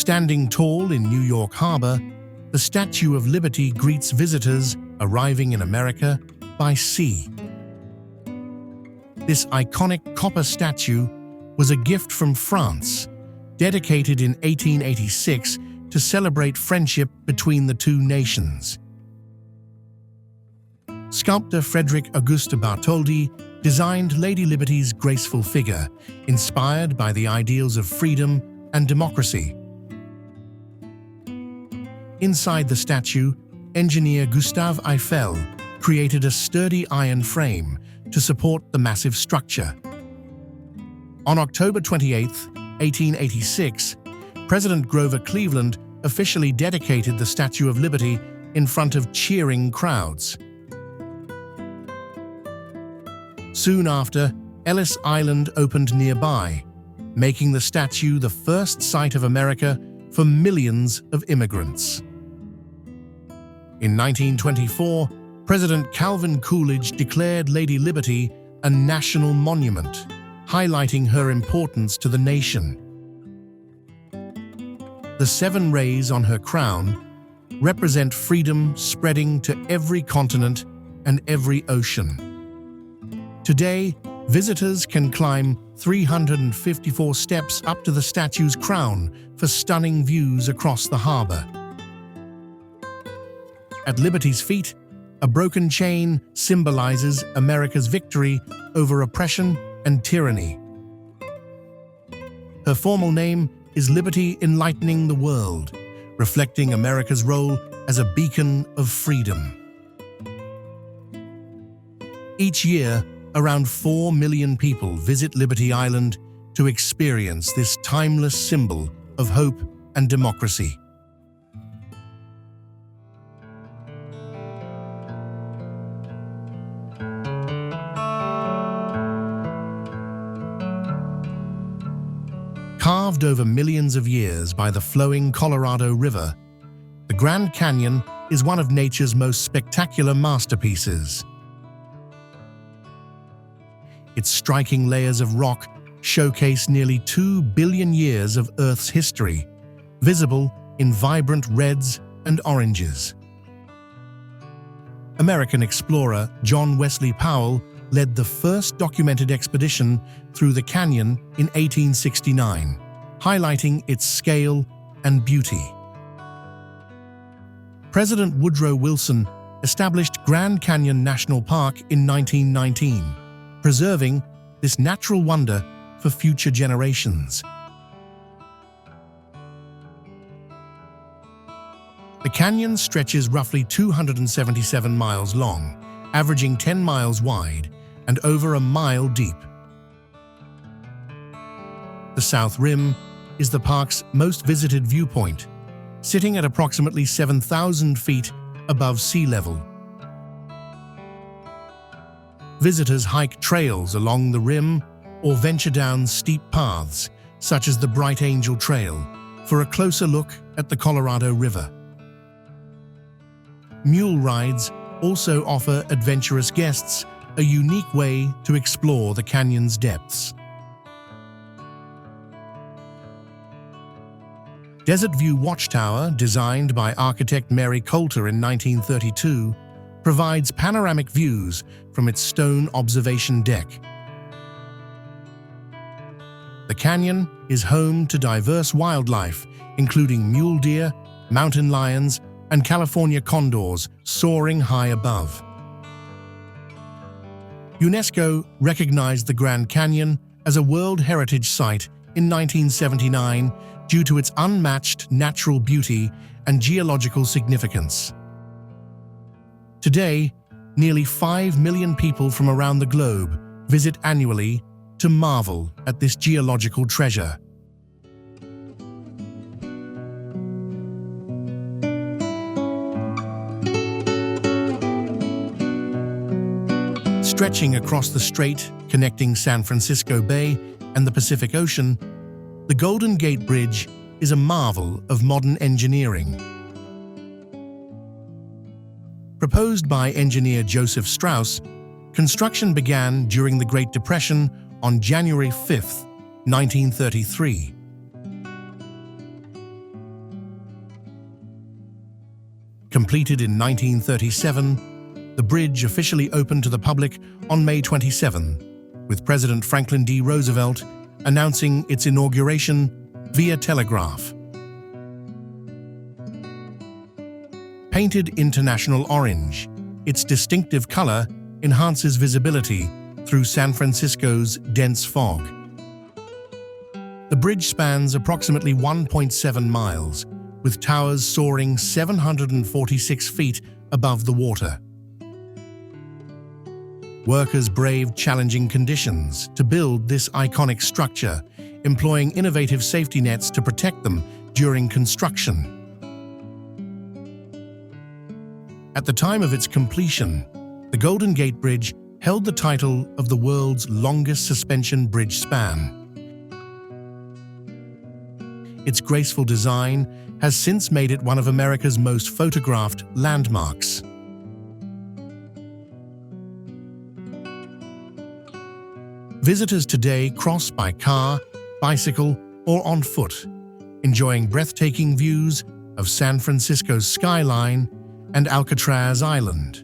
Standing tall in New York Harbor, the Statue of Liberty greets visitors arriving in America by sea. This iconic copper statue was a gift from France, dedicated in 1886 to celebrate friendship between the two nations. Sculptor Frederick Auguste Bartholdi designed Lady Liberty's graceful figure, inspired by the ideals of freedom and democracy. Inside the statue, engineer Gustave Eiffel created a sturdy iron frame to support the massive structure. On October 28, 1886, President Grover Cleveland officially dedicated the Statue of Liberty in front of cheering crowds. Soon after, Ellis Island opened nearby, making the statue the first sight of America for millions of immigrants. In 1924, President Calvin Coolidge declared Lady Liberty a national monument, highlighting her importance to the nation. The 7 rays on her crown represent freedom spreading to every continent and every ocean. Today, visitors can climb 354 steps up to the statue's crown for stunning views across the harbor. At Liberty's feet, a broken chain symbolizes America's victory over oppression and tyranny. Her formal name is Liberty Enlightening the World, reflecting America's role as a beacon of freedom. Each year, around 4 million people visit Liberty Island to experience this timeless symbol of hope and democracy. Carved over millions of years by the flowing Colorado River, the Grand Canyon is one of nature's most spectacular masterpieces. Its striking layers of rock showcase nearly 2 billion years of Earth's history, visible in vibrant reds and oranges. American explorer John Wesley Powell led the first documented expedition through the canyon in 1869, highlighting its scale and beauty. President Woodrow Wilson established Grand Canyon National Park in 1919, preserving this natural wonder for future generations. The canyon stretches roughly 277 miles long, averaging 10 miles wide and over a mile deep. The South Rim is the park's most visited viewpoint, sitting at approximately 7,000 feet above sea level. Visitors hike trails along the rim or venture down steep paths, such as the Bright Angel Trail, for a closer look at the Colorado River. Mule rides also offer adventurous guests a unique way to explore the canyon's depths. Desert View Watchtower, designed by architect Mary Coulter in 1932, provides panoramic views from its stone observation deck. The canyon is home to diverse wildlife, including mule deer, mountain lions, and California condors soaring high above. UNESCO recognized the Grand Canyon as a World Heritage Site in 1979 due to its unmatched natural beauty and geological significance. Today, nearly 5 million people from around the globe visit annually to marvel at this geological treasure. Stretching across the strait connecting San Francisco Bay and the Pacific Ocean, the Golden Gate Bridge is a marvel of modern engineering. Proposed by engineer Joseph Strauss, construction began during the Great Depression on January 5, 1933. Completed in 1937, the bridge officially opened to the public on May 27, with President Franklin D. Roosevelt announcing its inauguration via telegraph. Painted international orange, its distinctive color enhances visibility through San Francisco's dense fog. The bridge spans approximately 1.7 miles, with towers soaring 746 feet above the water. Workers braved challenging conditions to build this iconic structure, employing innovative safety nets to protect them during construction. At the time of its completion, the Golden Gate Bridge held the title of the world's longest suspension bridge span. Its graceful design has since made it one of America's most photographed landmarks. Visitors today cross by car, bicycle, or on foot, enjoying breathtaking views of San Francisco's skyline and Alcatraz Island.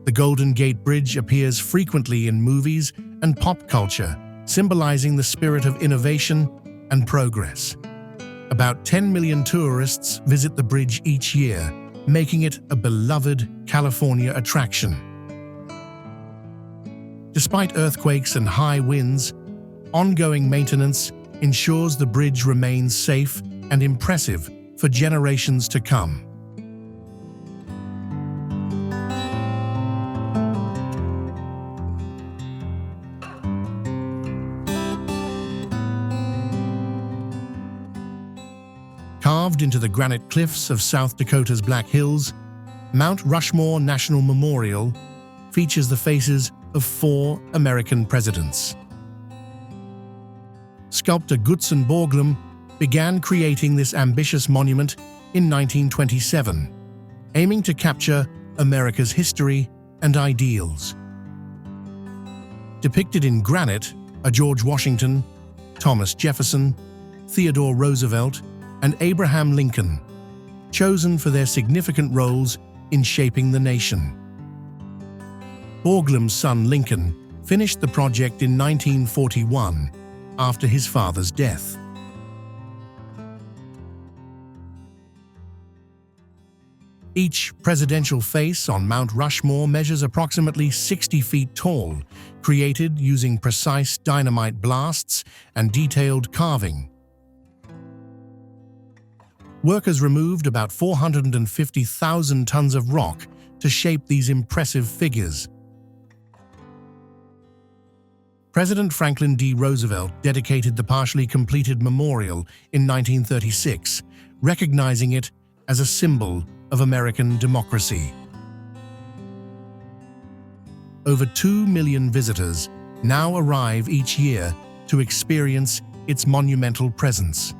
The Golden Gate Bridge appears frequently in movies and pop culture, symbolizing the spirit of innovation and progress. About 10 million tourists visit the bridge each year, making it a beloved California attraction. Despite earthquakes and high winds, ongoing maintenance ensures the bridge remains safe and impressive for generations to come. Carved into the granite cliffs of South Dakota's Black Hills, Mount Rushmore National Memorial features the faces of 4 American presidents. Sculptor Gutzon Borglum began creating this ambitious monument in 1927, aiming to capture America's history and ideals. Depicted in granite are George Washington, Thomas Jefferson, Theodore Roosevelt, and Abraham Lincoln, chosen for their significant roles in shaping the nation. Borglum's son Lincoln finished the project in 1941 after his father's death. Each presidential face on Mount Rushmore measures approximately 60 feet tall, created using precise dynamite blasts and detailed carving. Workers removed about 450,000 tons of rock to shape these impressive figures. President Franklin D. Roosevelt dedicated the partially completed memorial in 1936, recognizing it as a symbol of American democracy. Over 2 million visitors now arrive each year to experience its monumental presence.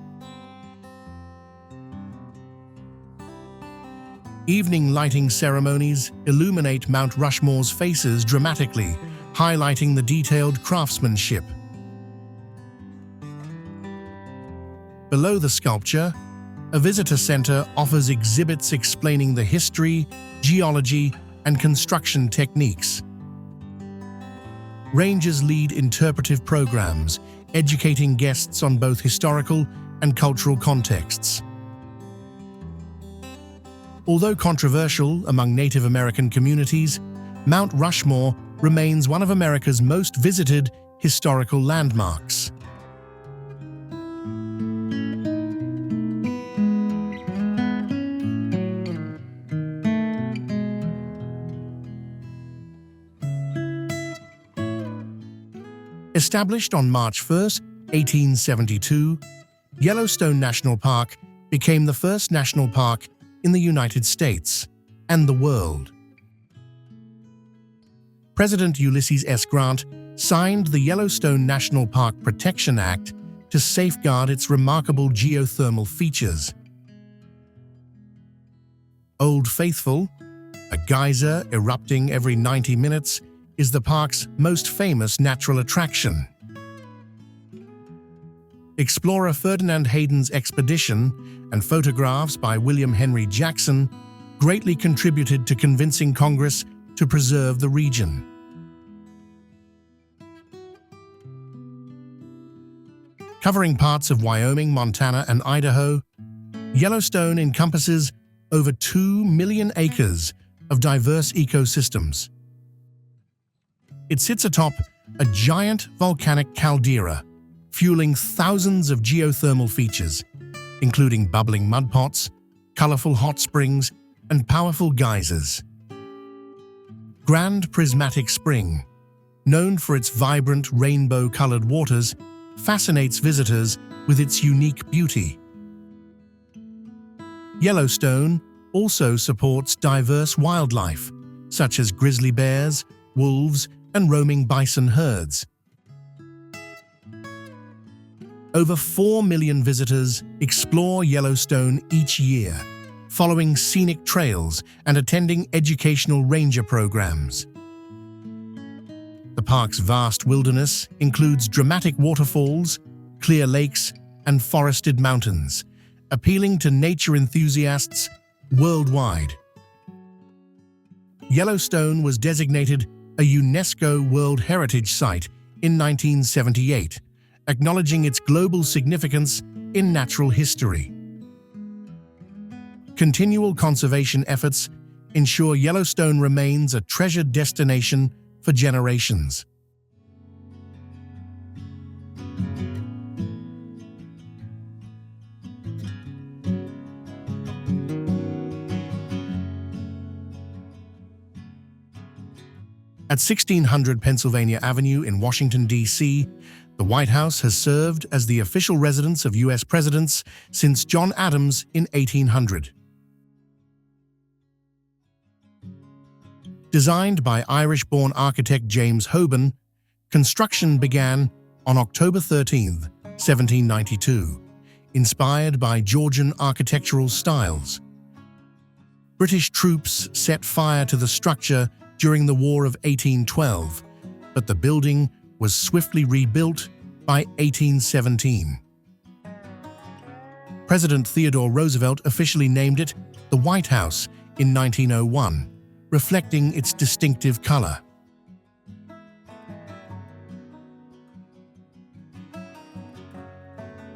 Evening lighting ceremonies illuminate Mount Rushmore's faces dramatically, highlighting the detailed craftsmanship. Below the sculpture, a visitor center offers exhibits explaining the history, geology, and construction techniques. Rangers lead interpretive programs, educating guests on both historical and cultural contexts. Although controversial among Native American communities, Mount Rushmore remains one of America's most visited historical landmarks. Established on March 1, 1872, Yellowstone National Park became the first national park in the United States and the world. President Ulysses S. Grant signed the Yellowstone National Park Protection Act to safeguard its remarkable geothermal features. Old Faithful, a geyser erupting every 90 minutes, is the park's most famous natural attraction. Explorer Ferdinand Hayden's expedition and photographs by William Henry Jackson greatly contributed to convincing Congress to preserve the region. Covering parts of Wyoming, Montana, and Idaho, Yellowstone encompasses over 2 million acres of diverse ecosystems. It sits atop a giant volcanic caldera, fueling thousands of geothermal features, including bubbling mud pots, colorful hot springs, and powerful geysers. Grand Prismatic Spring, known for its vibrant rainbow-colored waters, fascinates visitors with its unique beauty. Yellowstone also supports diverse wildlife, such as grizzly bears, wolves, and roaming bison herds. Over 4 million visitors explore Yellowstone each year, following scenic trails and attending educational ranger programs. The park's vast wilderness includes dramatic waterfalls, clear lakes, and forested mountains, appealing to nature enthusiasts worldwide. Yellowstone was designated a UNESCO World Heritage Site in 1978, acknowledging its global significance in natural history. Continual conservation efforts ensure Yellowstone remains a treasured destination for generations. At 1600 Pennsylvania Avenue in Washington, D.C., the White House has served as the official residence of U.S. presidents since John Adams in 1800. Designed by Irish-born architect James Hoban, construction began on October 13, 1792, inspired by Georgian architectural styles. British troops set fire to the structure during the War of 1812, but the building was swiftly rebuilt by 1817. President Theodore Roosevelt officially named it the White House in 1901, reflecting its distinctive color.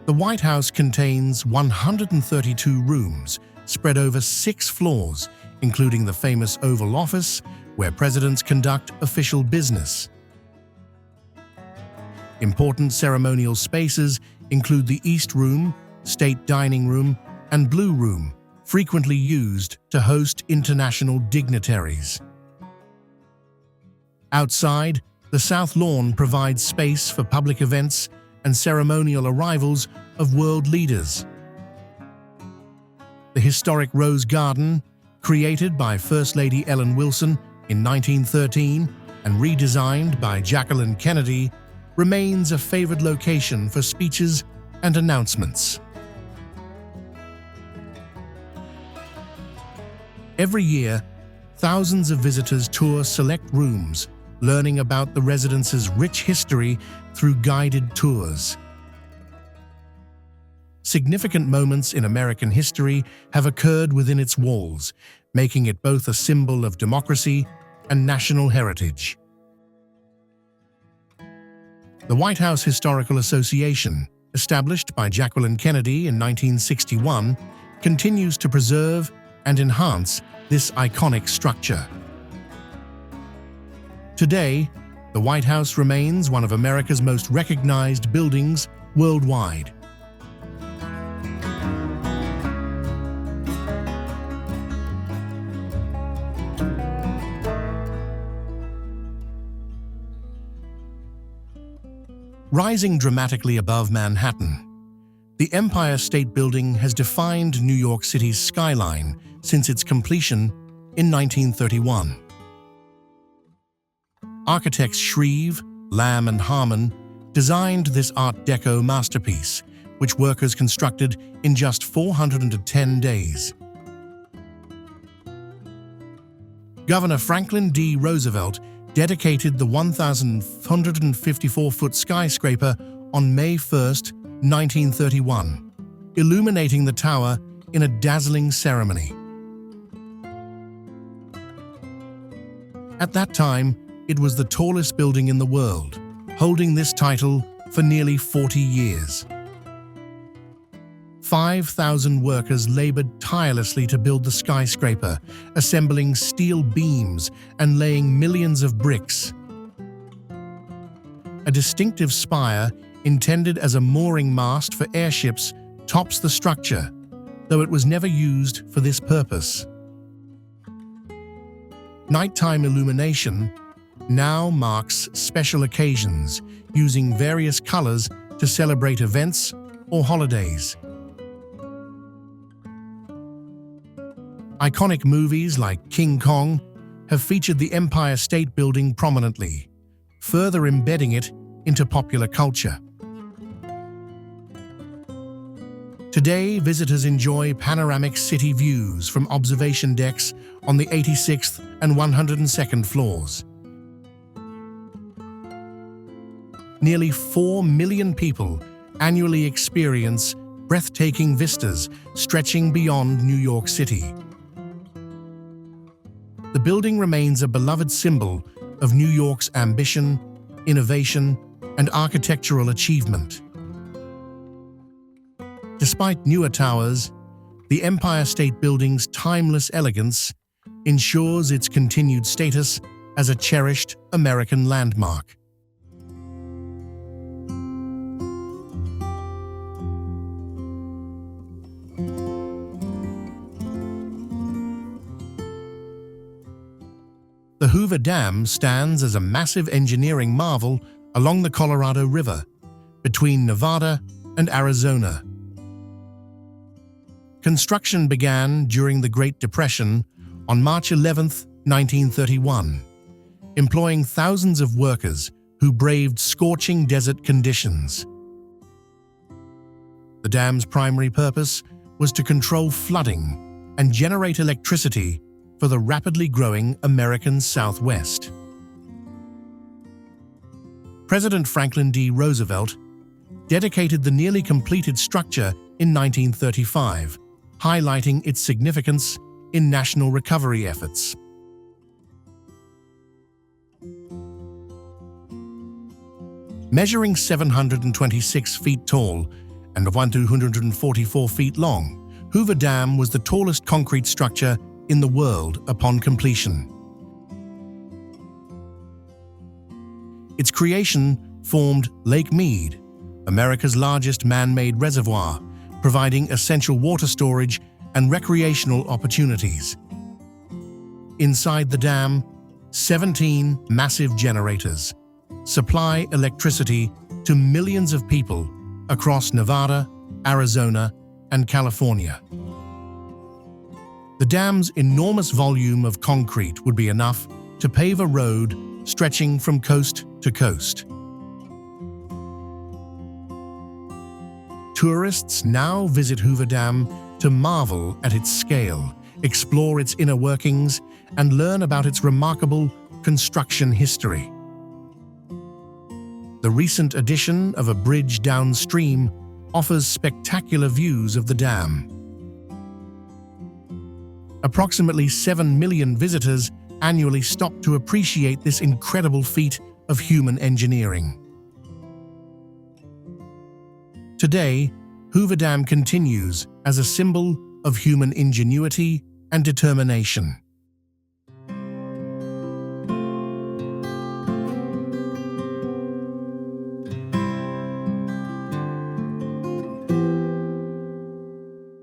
The White House contains 132 rooms spread over 6 floors, including the famous Oval Office, where presidents conduct official business. Important ceremonial spaces include the East Room, State Dining Room, and Blue Room, frequently used to host international dignitaries. Outside, the South Lawn provides space for public events and ceremonial arrivals of world leaders. The historic Rose Garden, created by First Lady Ellen Wilson in 1913 and redesigned by Jacqueline Kennedy, remains a favored location for speeches and announcements. Every year, thousands of visitors tour select rooms, learning about the residence's rich history through guided tours. Significant moments in American history have occurred within its walls, making it both a symbol of democracy and national heritage. The White House Historical Association, established by Jacqueline Kennedy in 1961, continues to preserve and enhance this iconic structure. Today, the White House remains one of America's most recognized buildings worldwide. Rising dramatically above Manhattan, the Empire State Building has defined New York City's skyline since its completion in 1931. Architects Shreve, Lamb, and Harmon designed this Art Deco masterpiece, which workers constructed in just 410 days. Governor Franklin D. Roosevelt dedicated the 1,154-foot skyscraper on May 1, 1931, illuminating the tower in a dazzling ceremony. At that time, it was the tallest building in the world, holding this title for nearly 40 years. 5,000 workers labored tirelessly to build the skyscraper, assembling steel beams and laying millions of bricks. A distinctive spire, intended as a mooring mast for airships, tops the structure, though it was never used for this purpose. Nighttime illumination now marks special occasions, using various colors to celebrate events or holidays. Iconic movies like King Kong have featured the Empire State Building prominently, further embedding it into popular culture. Today, visitors enjoy panoramic city views from observation decks on the 86th and 102nd floors. Nearly 4 million people annually experience breathtaking vistas stretching beyond New York City. The building remains a beloved symbol of New York's ambition, innovation, and architectural achievement. Despite newer towers, the Empire State Building's timeless elegance ensures its continued status as a cherished American landmark. The Hoover Dam stands as a massive engineering marvel along the Colorado River, between Nevada and Arizona. Construction began during the Great Depression on March 11, 1931, employing thousands of workers who braved scorching desert conditions. The dam's primary purpose was to control flooding and generate electricity for the rapidly growing American Southwest. President Franklin D. Roosevelt dedicated the nearly completed structure in 1935, highlighting its significance in national recovery efforts. Measuring 726 feet tall and 144 feet long, Hoover Dam was the tallest concrete structure in the world upon completion. Its creation formed Lake Mead, America's largest man-made reservoir, providing essential water storage and recreational opportunities. Inside the dam, 17 massive generators supply electricity to millions of people across Nevada, Arizona, and California. The dam's enormous volume of concrete would be enough to pave a road stretching from coast to coast. Tourists now visit Hoover Dam to marvel at its scale, explore its inner workings, and learn about its remarkable construction history. The recent addition of a bridge downstream offers spectacular views of the dam. Approximately 7 million visitors annually stop to appreciate this incredible feat of human engineering. Today, Hoover Dam continues as a symbol of human ingenuity and determination.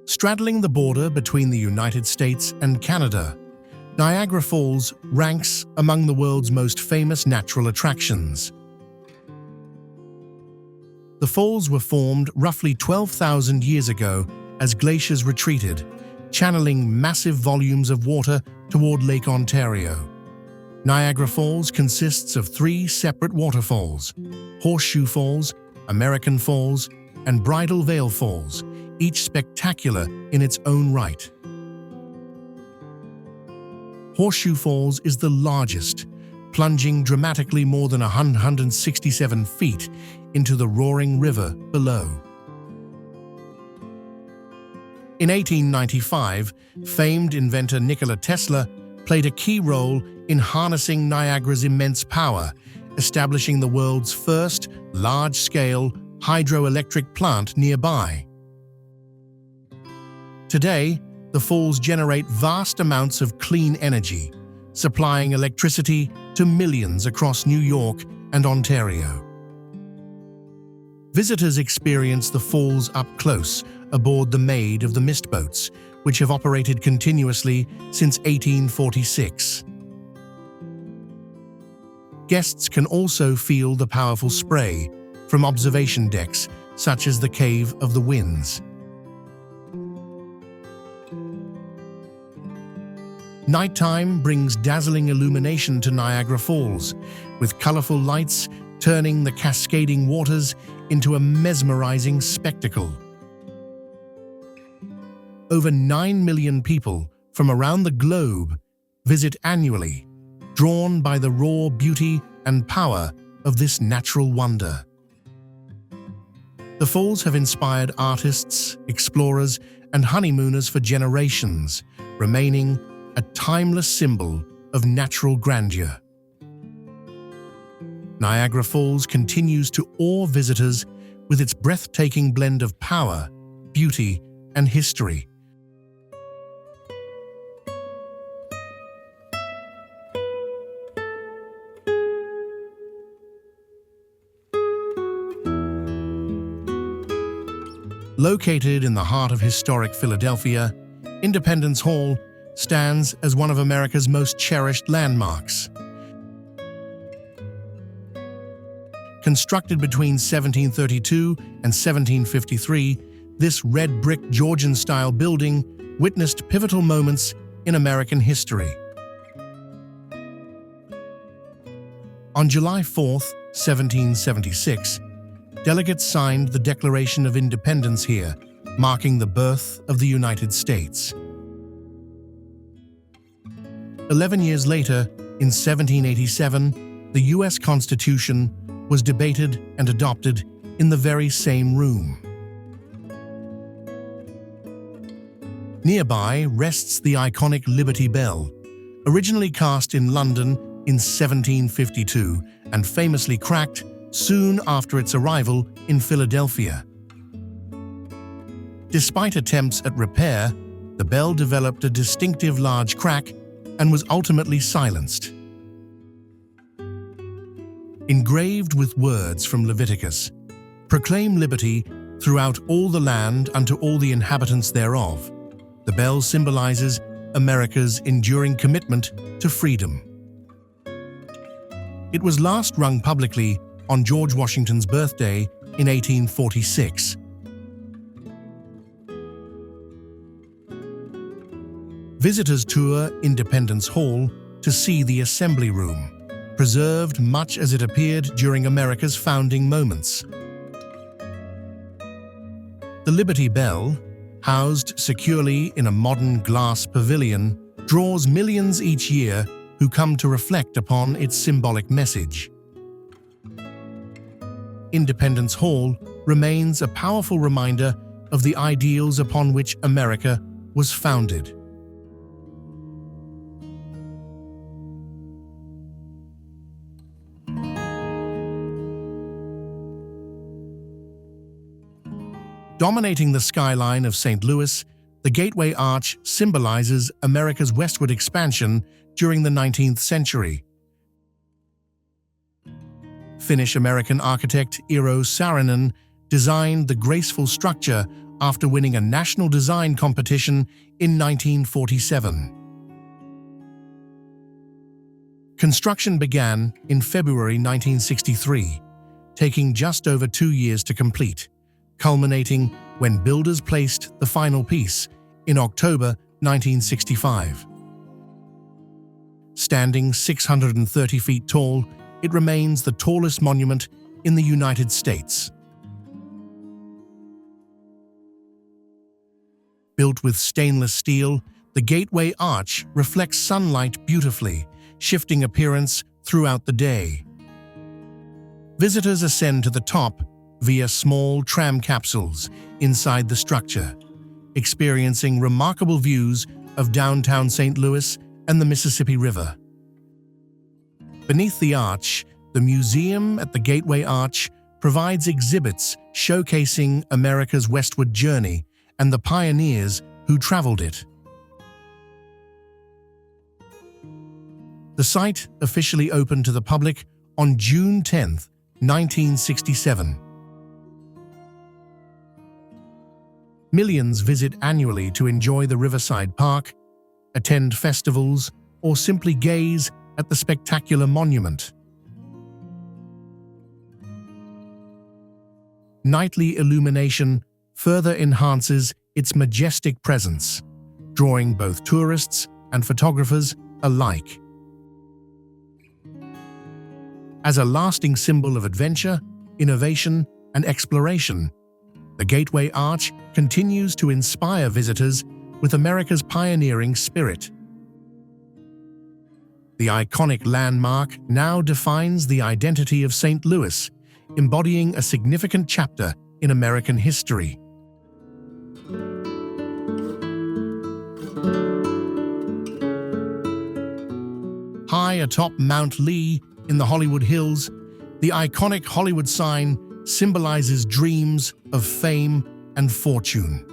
Straddling the border between the United States and Canada, Niagara Falls ranks among the world's most famous natural attractions. The falls were formed roughly 12,000 years ago as glaciers retreated, channeling massive volumes of water toward Lake Ontario. Niagara Falls consists of 3 separate waterfalls: Horseshoe Falls, American Falls, and Bridal Veil Falls, each spectacular in its own right. Horseshoe Falls is the largest, plunging dramatically more than 167 feet into the roaring river below. In 1895, famed inventor Nikola Tesla played a key role in harnessing Niagara's immense power, establishing the world's first large-scale hydroelectric plant nearby. Today, the falls generate vast amounts of clean energy, supplying electricity to millions across New York and Ontario. Visitors experience the falls up close aboard the Maid of the Mist boats, which have operated continuously since 1846. Guests can also feel the powerful spray from observation decks, such as the Cave of the Winds. Nighttime brings dazzling illumination to Niagara Falls, with colorful lights turning the cascading waters into a mesmerizing spectacle. Over 9 million people from around the globe visit annually, drawn by the raw beauty and power of this natural wonder. The falls have inspired artists, explorers, and honeymooners for generations, remaining a timeless symbol of natural grandeur. Niagara Falls continues to awe visitors with its breathtaking blend of power, beauty, and history. Located in the heart of historic Philadelphia, Independence Hall stands as one of America's most cherished landmarks. Constructed between 1732 and 1753, this red brick Georgian-style building witnessed pivotal moments in American history. On July 4, 1776, delegates signed the Declaration of Independence here, marking the birth of the United States. 11 years later, in 1787, the U.S. Constitution was debated and adopted in the very same room. Nearby rests the iconic Liberty Bell, originally cast in London in 1752 and famously cracked soon after its arrival in Philadelphia. Despite attempts at repair, the bell developed a distinctive large crack and was ultimately silenced. Engraved with words from Leviticus, "Proclaim liberty throughout all the land unto all the inhabitants thereof," the bell symbolizes America's enduring commitment to freedom. It was last rung publicly on George Washington's birthday in 1846. Visitors tour Independence Hall to see the Assembly Room, preserved much as it appeared during America's founding moments. The Liberty Bell, housed securely in a modern glass pavilion, draws millions each year who come to reflect upon its symbolic message. Independence Hall remains a powerful reminder of the ideals upon which America was founded. Dominating the skyline of St. Louis, the Gateway Arch symbolizes America's westward expansion during the 19th century. Finnish-American architect Eero Saarinen designed the graceful structure after winning a national design competition in 1947. Construction began in February 1963, taking just over 2 years to complete, culminating when builders placed the final piece in October 1965. Standing 630 feet tall, it remains the tallest monument in the United States. Built with stainless steel, the Gateway Arch reflects sunlight beautifully, shifting appearance throughout the day. Visitors ascend to the top via small tram capsules inside the structure, experiencing remarkable views of downtown St. Louis and the Mississippi River. Beneath the arch, the museum at the Gateway Arch provides exhibits showcasing America's westward journey and the pioneers who traveled it. The site officially opened to the public on June 10, 1967. Millions visit annually to enjoy the Riverside Park, attend festivals, or simply gaze at the spectacular monument. Nightly illumination further enhances its majestic presence, drawing both tourists and photographers alike. As a lasting symbol of adventure, innovation, and exploration, the Gateway Arch continues to inspire visitors with America's pioneering spirit. The iconic landmark now defines the identity of St. Louis, embodying a significant chapter in American history. High atop Mount Lee in the Hollywood Hills, the iconic Hollywood sign symbolizes dreams of fame and fortune.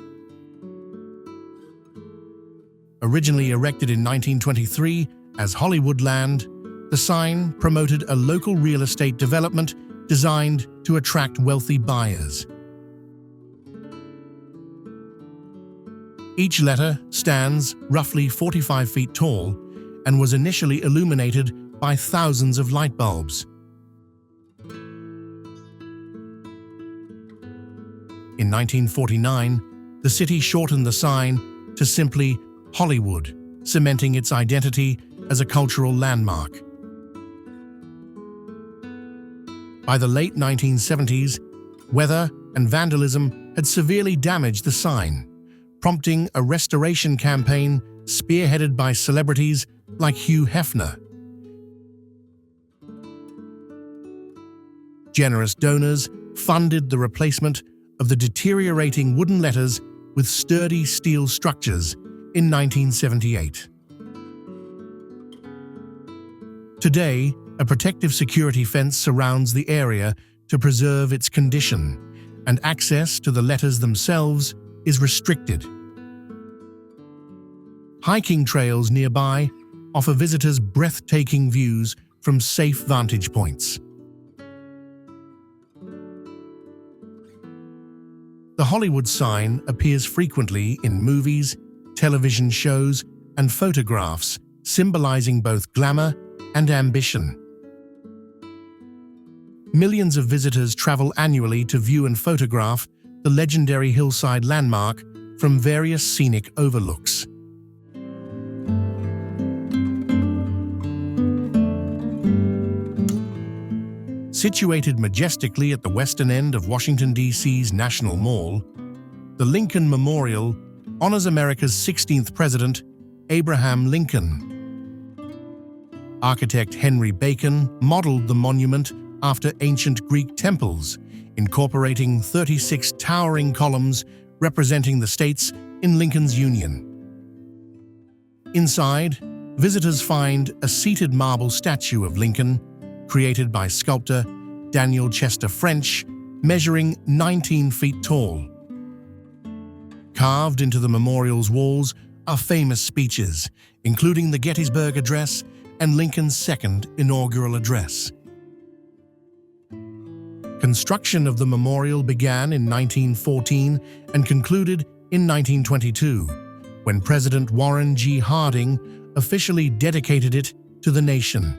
Originally erected in 1923 as Hollywoodland, the sign promoted a local real estate development designed to attract wealthy buyers. Each letter stands roughly 45 feet tall and was initially illuminated by thousands of light bulbs. In 1949, the city shortened the sign to simply Hollywood, cementing its identity as a cultural landmark. By the late 1970s, weather and vandalism had severely damaged the sign, prompting a restoration campaign spearheaded by celebrities like Hugh Hefner. Generous donors funded the replacement of the deteriorating wooden letters with sturdy steel structures in 1978. Today, a protective security fence surrounds the area to preserve its condition, and access to the letters themselves is restricted. Hiking trails nearby offer visitors breathtaking views from safe vantage points. The Hollywood sign appears frequently in movies, television shows, and photographs, symbolizing both glamour and ambition. Millions of visitors travel annually to view and photograph the legendary hillside landmark from various scenic overlooks. Situated majestically at the western end of Washington, D.C.'s National Mall, the Lincoln Memorial honors America's 16th president, Abraham Lincoln. Architect Henry Bacon modeled the monument after ancient Greek temples, incorporating 36 towering columns representing the states in Lincoln's Union. Inside, visitors find a seated marble statue of Lincoln, created by sculptor Daniel Chester French, measuring 19 feet tall. Carved into the memorial's walls are famous speeches, including the Gettysburg Address and Lincoln's second inaugural address. Construction of the memorial began in 1914 and concluded in 1922, when President Warren G. Harding officially dedicated it to the nation.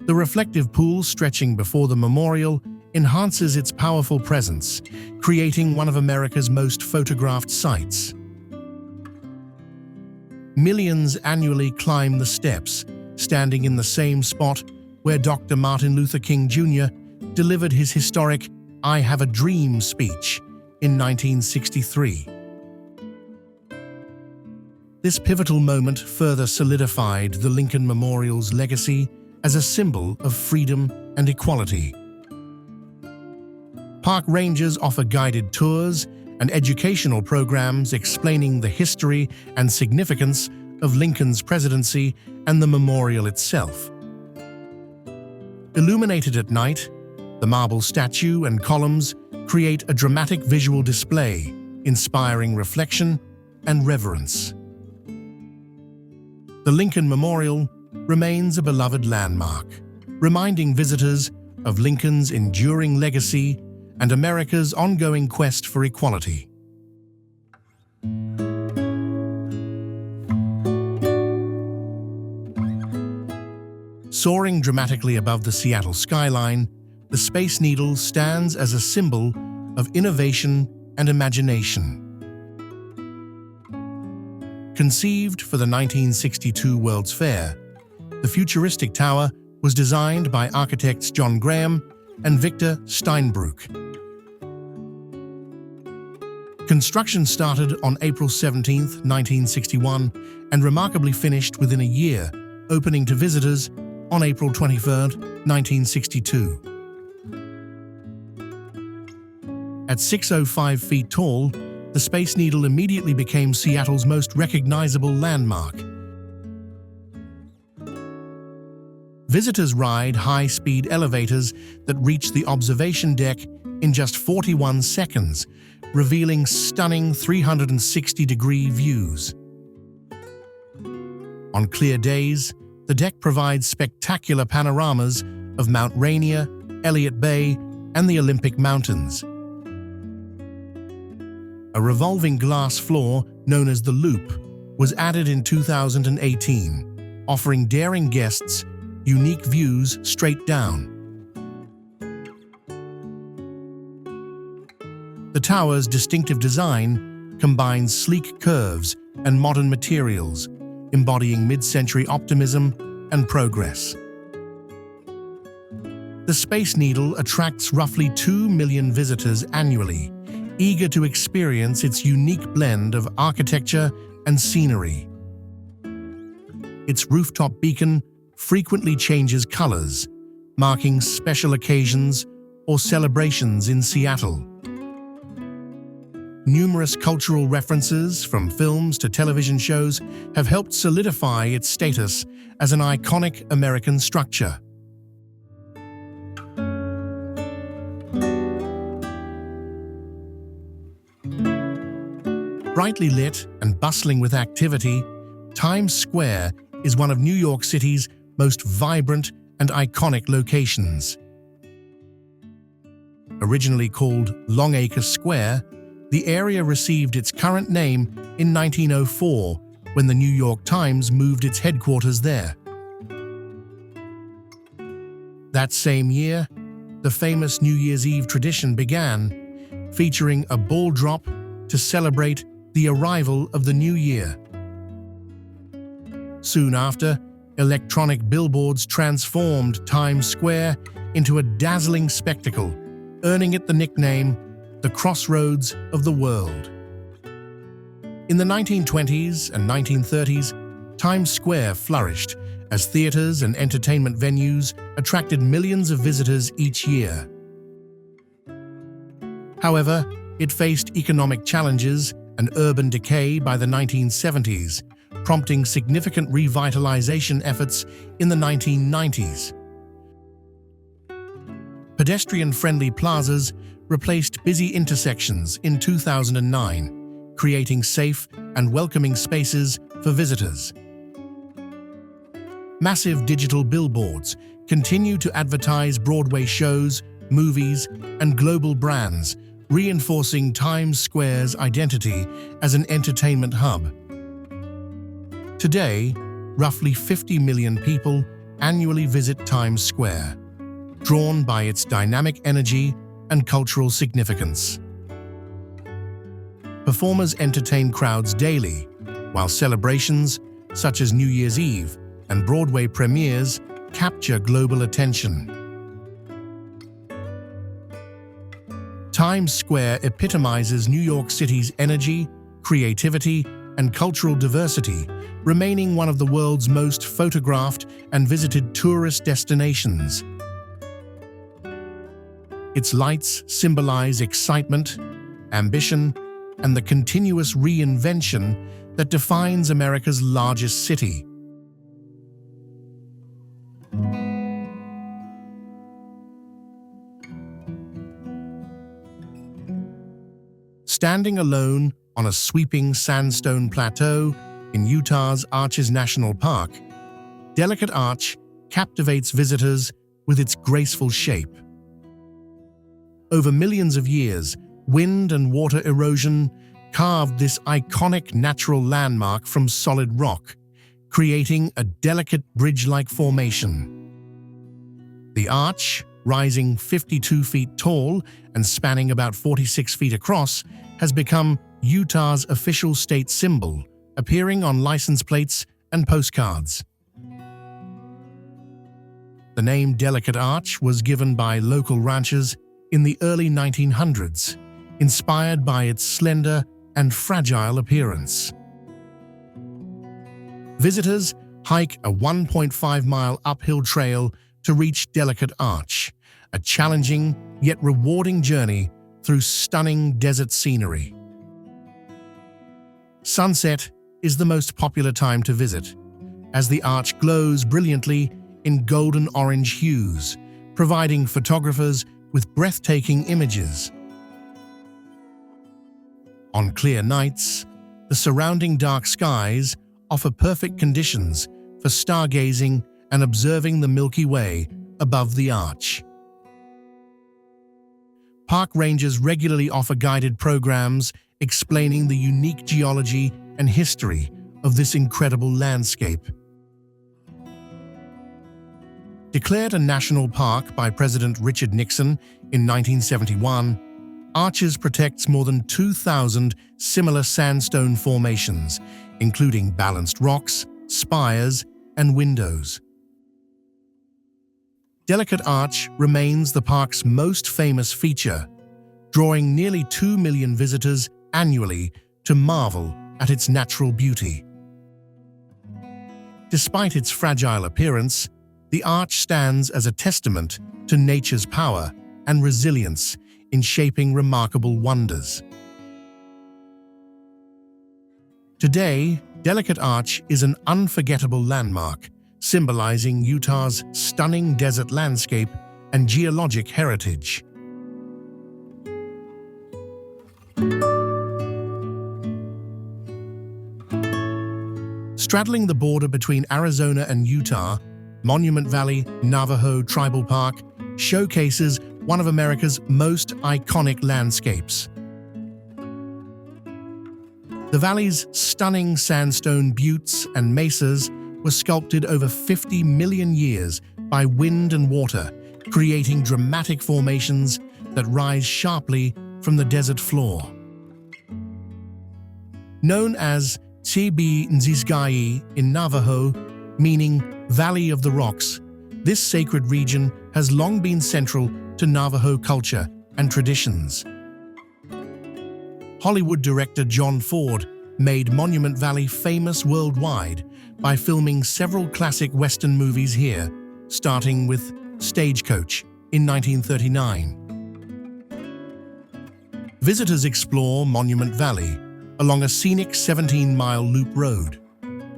The reflective pool stretching before the memorial enhances its powerful presence, creating one of America's most photographed sites. Millions annually climb the steps, standing in the same spot where Dr. Martin Luther King Jr. delivered his historic "I Have a Dream" speech in 1963. This pivotal moment further solidified the Lincoln Memorial's legacy as a symbol of freedom and equality. Park rangers offer guided tours and educational programs explaining the history and significance of Lincoln's presidency and the memorial itself. Illuminated at night, the marble statue and columns create a dramatic visual display, inspiring reflection and reverence. The Lincoln Memorial remains a beloved landmark, reminding visitors of Lincoln's enduring legacy and America's ongoing quest for equality. Soaring dramatically above the Seattle skyline, the Space Needle stands as a symbol of innovation and imagination. Conceived for the 1962 World's Fair, the futuristic tower was designed by architects John Graham and Victor Steinbruch. Construction started on April 17, 1961, and remarkably finished within a year, opening to visitors on April 23, 1962. At 605 feet tall, the Space Needle immediately became Seattle's most recognizable landmark. Visitors ride high-speed elevators that reach the observation deck in just 41 seconds, revealing stunning 360-degree views. On clear days, the deck provides spectacular panoramas of Mount Rainier, Elliott Bay, and the Olympic Mountains. A revolving glass floor known as the Loop was added in 2018, offering daring guests unique views straight down. The tower's distinctive design combines sleek curves and modern materials, embodying mid-century optimism and progress. The Space Needle attracts roughly 2 million visitors annually, eager to experience its unique blend of architecture and scenery. Its rooftop beacon frequently changes colors, marking special occasions or celebrations in Seattle. Numerous cultural references, from films to television shows, have helped solidify its status as an iconic American structure. Brightly lit and bustling with activity, Times Square is one of New York City's most vibrant and iconic locations. Originally called Longacre Square, the area received its current name in 1904 when the New York Times moved its headquarters there. That same year, the famous New Year's Eve tradition began, featuring a ball drop to celebrate the arrival of the new year. Soon after, electronic billboards transformed Times Square into a dazzling spectacle, earning it the nickname the Crossroads of the World. In the 1920s and 1930s, Times Square flourished as theaters and entertainment venues attracted millions of visitors each year. However, it faced economic challenges and urban decay by the 1970s, prompting significant revitalization efforts in the 1990s. Pedestrian-friendly plazas replaced busy intersections in 2009, creating safe and welcoming spaces for visitors. Massive digital billboards continue to advertise Broadway shows, movies, and global brands, reinforcing Times Square's identity as an entertainment hub. Today, roughly 50 million people annually visit Times Square, drawn by its dynamic energy and cultural significance. Performers entertain crowds daily, while celebrations such as New Year's Eve and Broadway premieres capture global attention. Times Square epitomizes New York City's energy, creativity, and cultural diversity, remaining one of the world's most photographed and visited tourist destinations. Its lights symbolize excitement, ambition, and the continuous reinvention that defines America's largest city. Standing alone on a sweeping sandstone plateau in Utah's Arches National Park, Delicate Arch captivates visitors with its graceful shape. Over millions of years, wind and water erosion carved this iconic natural landmark from solid rock, creating a delicate bridge-like formation. The arch, rising 52 feet tall and spanning about 46 feet across, has become Utah's official state symbol, appearing on license plates and postcards. The name Delicate Arch was given by local ranchers in the early 1900s, inspired by its slender and fragile appearance. Visitors hike a 1.5-mile uphill trail to reach Delicate Arch, a challenging yet rewarding journey through stunning desert scenery. Sunset is the most popular time to visit, as the arch glows brilliantly in golden orange hues, providing photographers with breathtaking images. On clear nights, the surrounding dark skies offer perfect conditions for stargazing and observing the Milky Way above the arch. Park rangers regularly offer guided programs explaining the unique geology and history of this incredible landscape. Declared a national park by President Richard Nixon in 1971, Arches protects more than 2,000 similar sandstone formations, including balanced rocks, spires, and windows. Delicate Arch remains the park's most famous feature, drawing nearly 2 million visitors annually to marvel at its natural beauty. Despite its fragile appearance, the arch stands as a testament to nature's power and resilience in shaping remarkable wonders. Today, Delicate Arch is an unforgettable landmark, symbolizing Utah's stunning desert landscape and geologic heritage. Straddling the border between Arizona and Utah, Monument Valley Navajo Tribal Park showcases one of America's most iconic landscapes. The valley's stunning sandstone buttes and mesas were sculpted over 50 million years by wind and water, creating dramatic formations that rise sharply from the desert floor. Known as Tibi Nzizgai in Navajo, meaning Valley of the Rocks, this sacred region has long been central to Navajo culture and traditions. Hollywood director John Ford made Monument Valley famous worldwide by filming several classic Western movies here, starting with Stagecoach in 1939. Visitors explore Monument Valley along a scenic 17-mile loop road,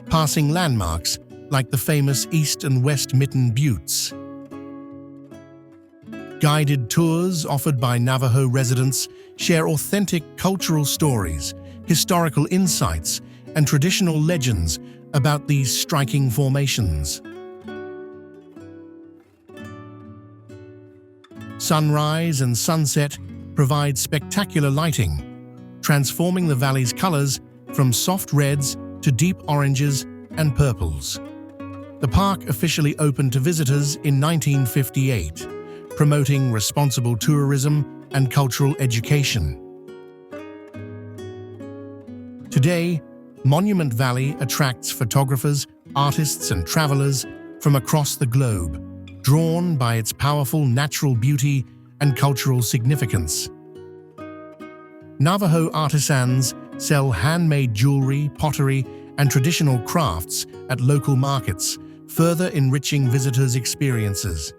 passing landmarks like the famous East and West Mitten Buttes. Guided tours offered by Navajo residents share authentic cultural stories, historical insights, and traditional legends about these striking formations. Sunrise and sunset provide spectacular lighting, transforming the valley's colors from soft reds to deep oranges and purples. The park officially opened to visitors in 1958, promoting responsible tourism and cultural education. Today, Monument Valley attracts photographers, artists, and travelers from across the globe, drawn by its powerful natural beauty and cultural significance. Navajo artisans sell handmade jewelry, pottery, and traditional crafts at local markets, further enriching visitors' experiences.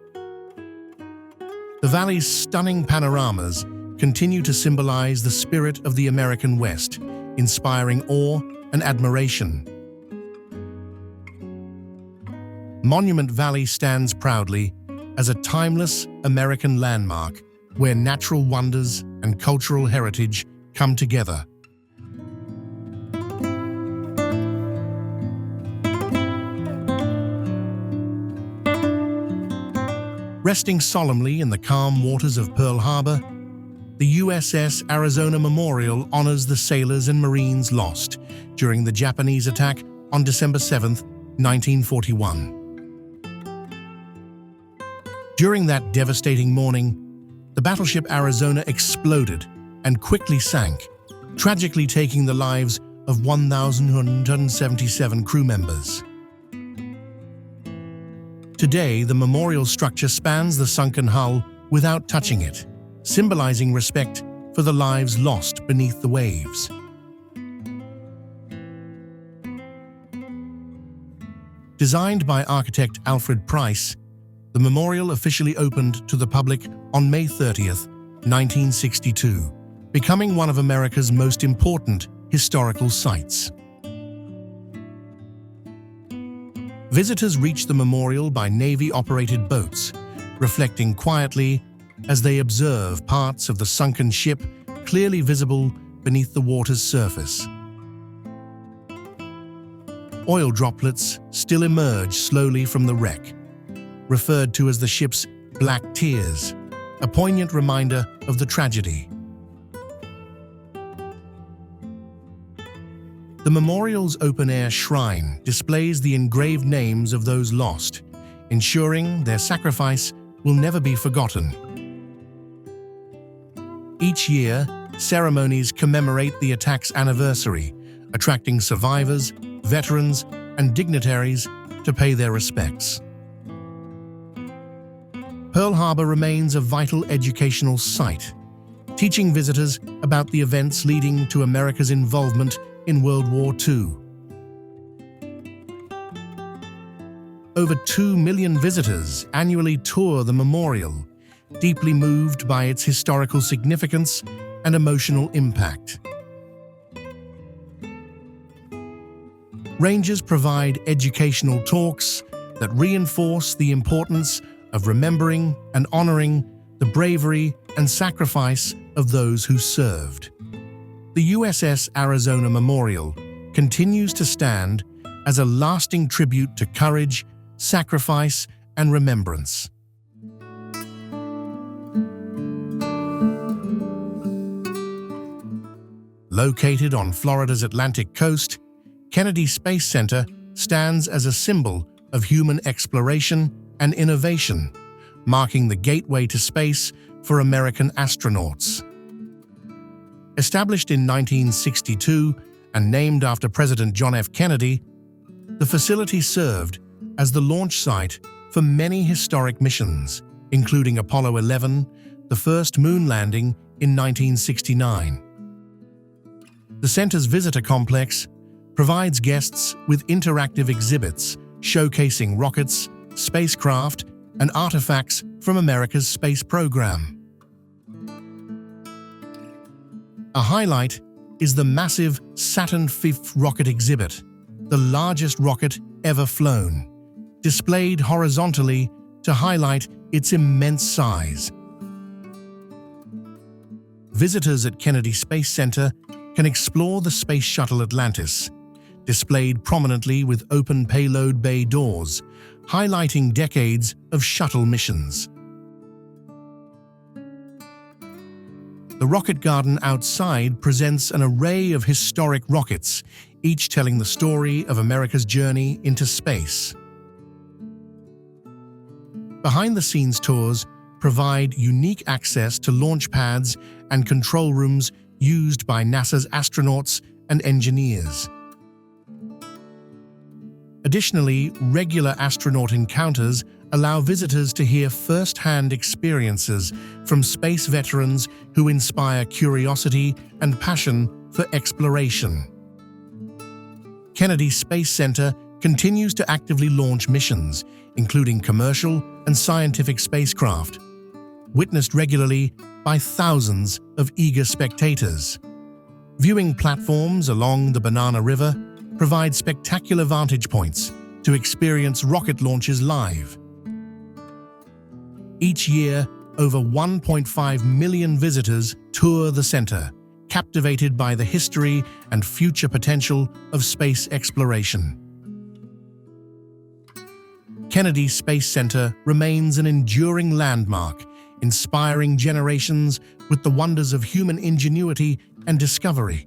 The valley's stunning panoramas continue to symbolize the spirit of the American West, inspiring awe and admiration. Monument Valley stands proudly as a timeless American landmark where natural wonders and cultural heritage come together. Resting solemnly in the calm waters of Pearl Harbor, the USS Arizona Memorial honors the sailors and Marines lost during the Japanese attack on December 7, 1941. During that devastating morning, the battleship Arizona exploded and quickly sank, tragically taking the lives of 1,177 crew members. Today, the memorial structure spans the sunken hull without touching it, symbolizing respect for the lives lost beneath the waves. Designed by architect Alfred Price, the memorial officially opened to the public on May 30, 1962, becoming one of America's most important historical sites. Visitors reach the memorial by Navy-operated boats, reflecting quietly as they observe parts of the sunken ship clearly visible beneath the water's surface. Oil droplets still emerge slowly from the wreck, referred to as the ship's black tears, a poignant reminder of the tragedy. The memorial's open-air shrine displays the engraved names of those lost, ensuring their sacrifice will never be forgotten. Each year, ceremonies commemorate the attack's anniversary, attracting survivors, veterans, and dignitaries to pay their respects. Pearl Harbor remains a vital educational site, teaching visitors about the events leading to America's involvement in World War II. Over 2 million visitors annually tour the memorial, deeply moved by its historical significance and emotional impact. Rangers provide educational talks that reinforce the importance of remembering and honoring the bravery and sacrifice of those who served. The USS Arizona Memorial continues to stand as a lasting tribute to courage, sacrifice, and remembrance. Located on Florida's Atlantic coast, Kennedy Space Center stands as a symbol of human exploration and innovation, marking the gateway to space for American astronauts. Established in 1962 and named after President John F. Kennedy, the facility served as the launch site for many historic missions, including Apollo 11, the first moon landing in 1969. The center's visitor complex provides guests with interactive exhibits showcasing rockets, spacecraft, and artifacts from America's space program. A highlight is the massive Saturn V rocket exhibit, the largest rocket ever flown, displayed horizontally to highlight its immense size. Visitors at Kennedy Space Center can explore the Space Shuttle Atlantis, displayed prominently with open payload bay doors, highlighting decades of shuttle missions. The rocket garden outside presents an array of historic rockets, each telling the story of America's journey into space. Behind-the-scenes tours provide unique access to launch pads and control rooms used by NASA's astronauts and engineers. Additionally, regular astronaut encounters allow visitors to hear first-hand experiences from space veterans who inspire curiosity and passion for exploration. Kennedy Space Center continues to actively launch missions, including commercial and scientific spacecraft. witnessed regularly by thousands of eager spectators. Viewing platforms along the Banana River provide spectacular vantage points to experience rocket launches live. Each year, over 1.5 million visitors tour the center, captivated by the history and future potential of space exploration. Kennedy Space Center remains an enduring landmark, inspiring generations with the wonders of human ingenuity and discovery.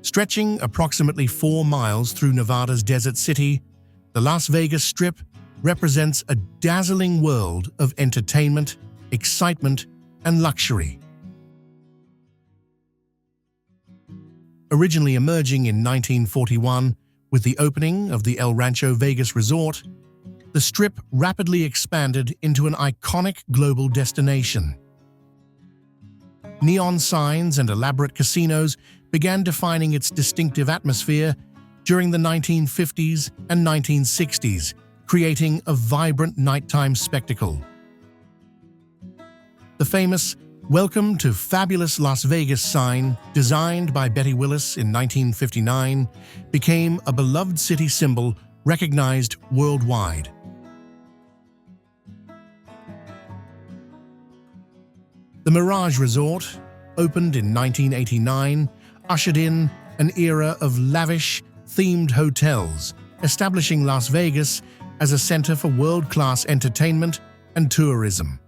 Stretching approximately 4 miles through Nevada's desert city, the Las Vegas Strip represents a dazzling world of entertainment, excitement, and luxury. Originally emerging in 1941 with the opening of the El Rancho Vegas Resort, the Strip rapidly expanded into an iconic global destination. Neon signs and elaborate casinos began defining its distinctive atmosphere during the 1950s and 1960s, creating a vibrant nighttime spectacle. The famous "Welcome to Fabulous Las Vegas" sign, designed by Betty Willis in 1959, became a beloved city symbol recognized worldwide. The Mirage Resort, opened in 1989, ushered in an era of lavish, themed hotels, establishing Las Vegas as a center for world-class entertainment and tourism.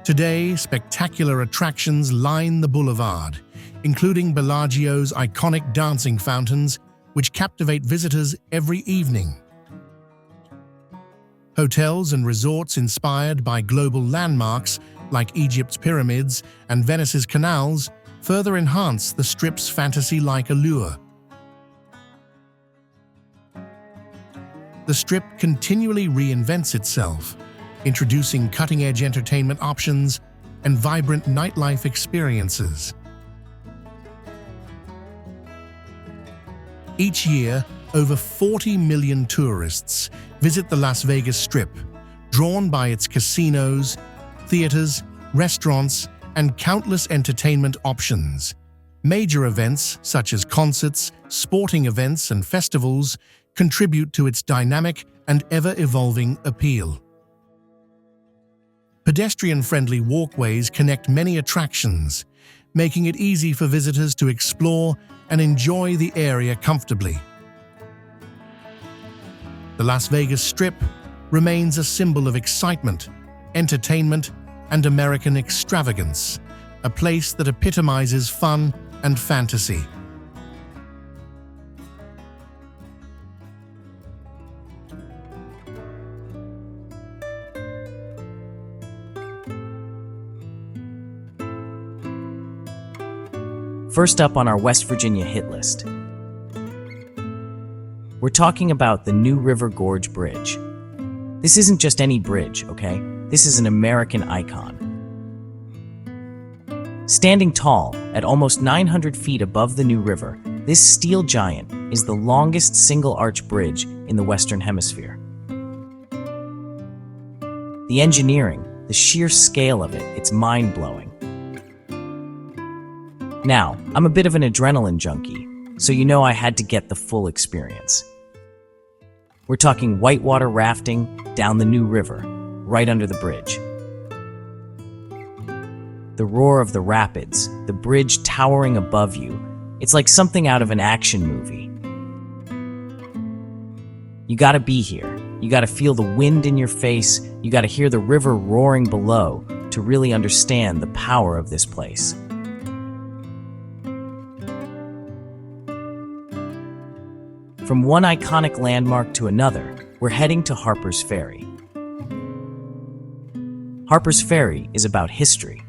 Today, spectacular attractions line the boulevard, including Bellagio's iconic dancing fountains, which captivate visitors every evening. Hotels and resorts inspired by global landmarks like Egypt's pyramids and Venice's canals further enhance the Strip's fantasy-like allure. The Strip continually reinvents itself, introducing cutting-edge entertainment options and vibrant nightlife experiences. Each year, over 40 million tourists visit the Las Vegas Strip, drawn by its casinos, theaters, restaurants, and countless entertainment options. Major events such as concerts, sporting events, and festivals contribute to its dynamic and ever-evolving appeal. Pedestrian-friendly walkways connect many attractions, making it easy for visitors to explore and enjoy the area comfortably. The Las Vegas Strip remains a symbol of excitement, entertainment, and American extravagance, a place that epitomizes fun and fantasy. First up on our West Virginia hit list, we're talking about the New River Gorge Bridge. This isn't just any bridge, okay? This is an American icon. Standing tall at almost 900 feet above the New River, this steel giant is the longest single-arch bridge in the Western Hemisphere. The engineering, the sheer scale of it, it's mind-blowing. Now, I'm a bit of an adrenaline junkie, so you know I had to get the full experience. We're talking whitewater rafting down the New River, right under the bridge. The roar of the rapids, the bridge towering above you, it's like something out of an action movie. You gotta be here. You gotta feel the wind in your face. You gotta hear the river roaring below to really understand the power of this place. From one iconic landmark to another, we're heading to Harper's Ferry. Harper's Ferry is about history.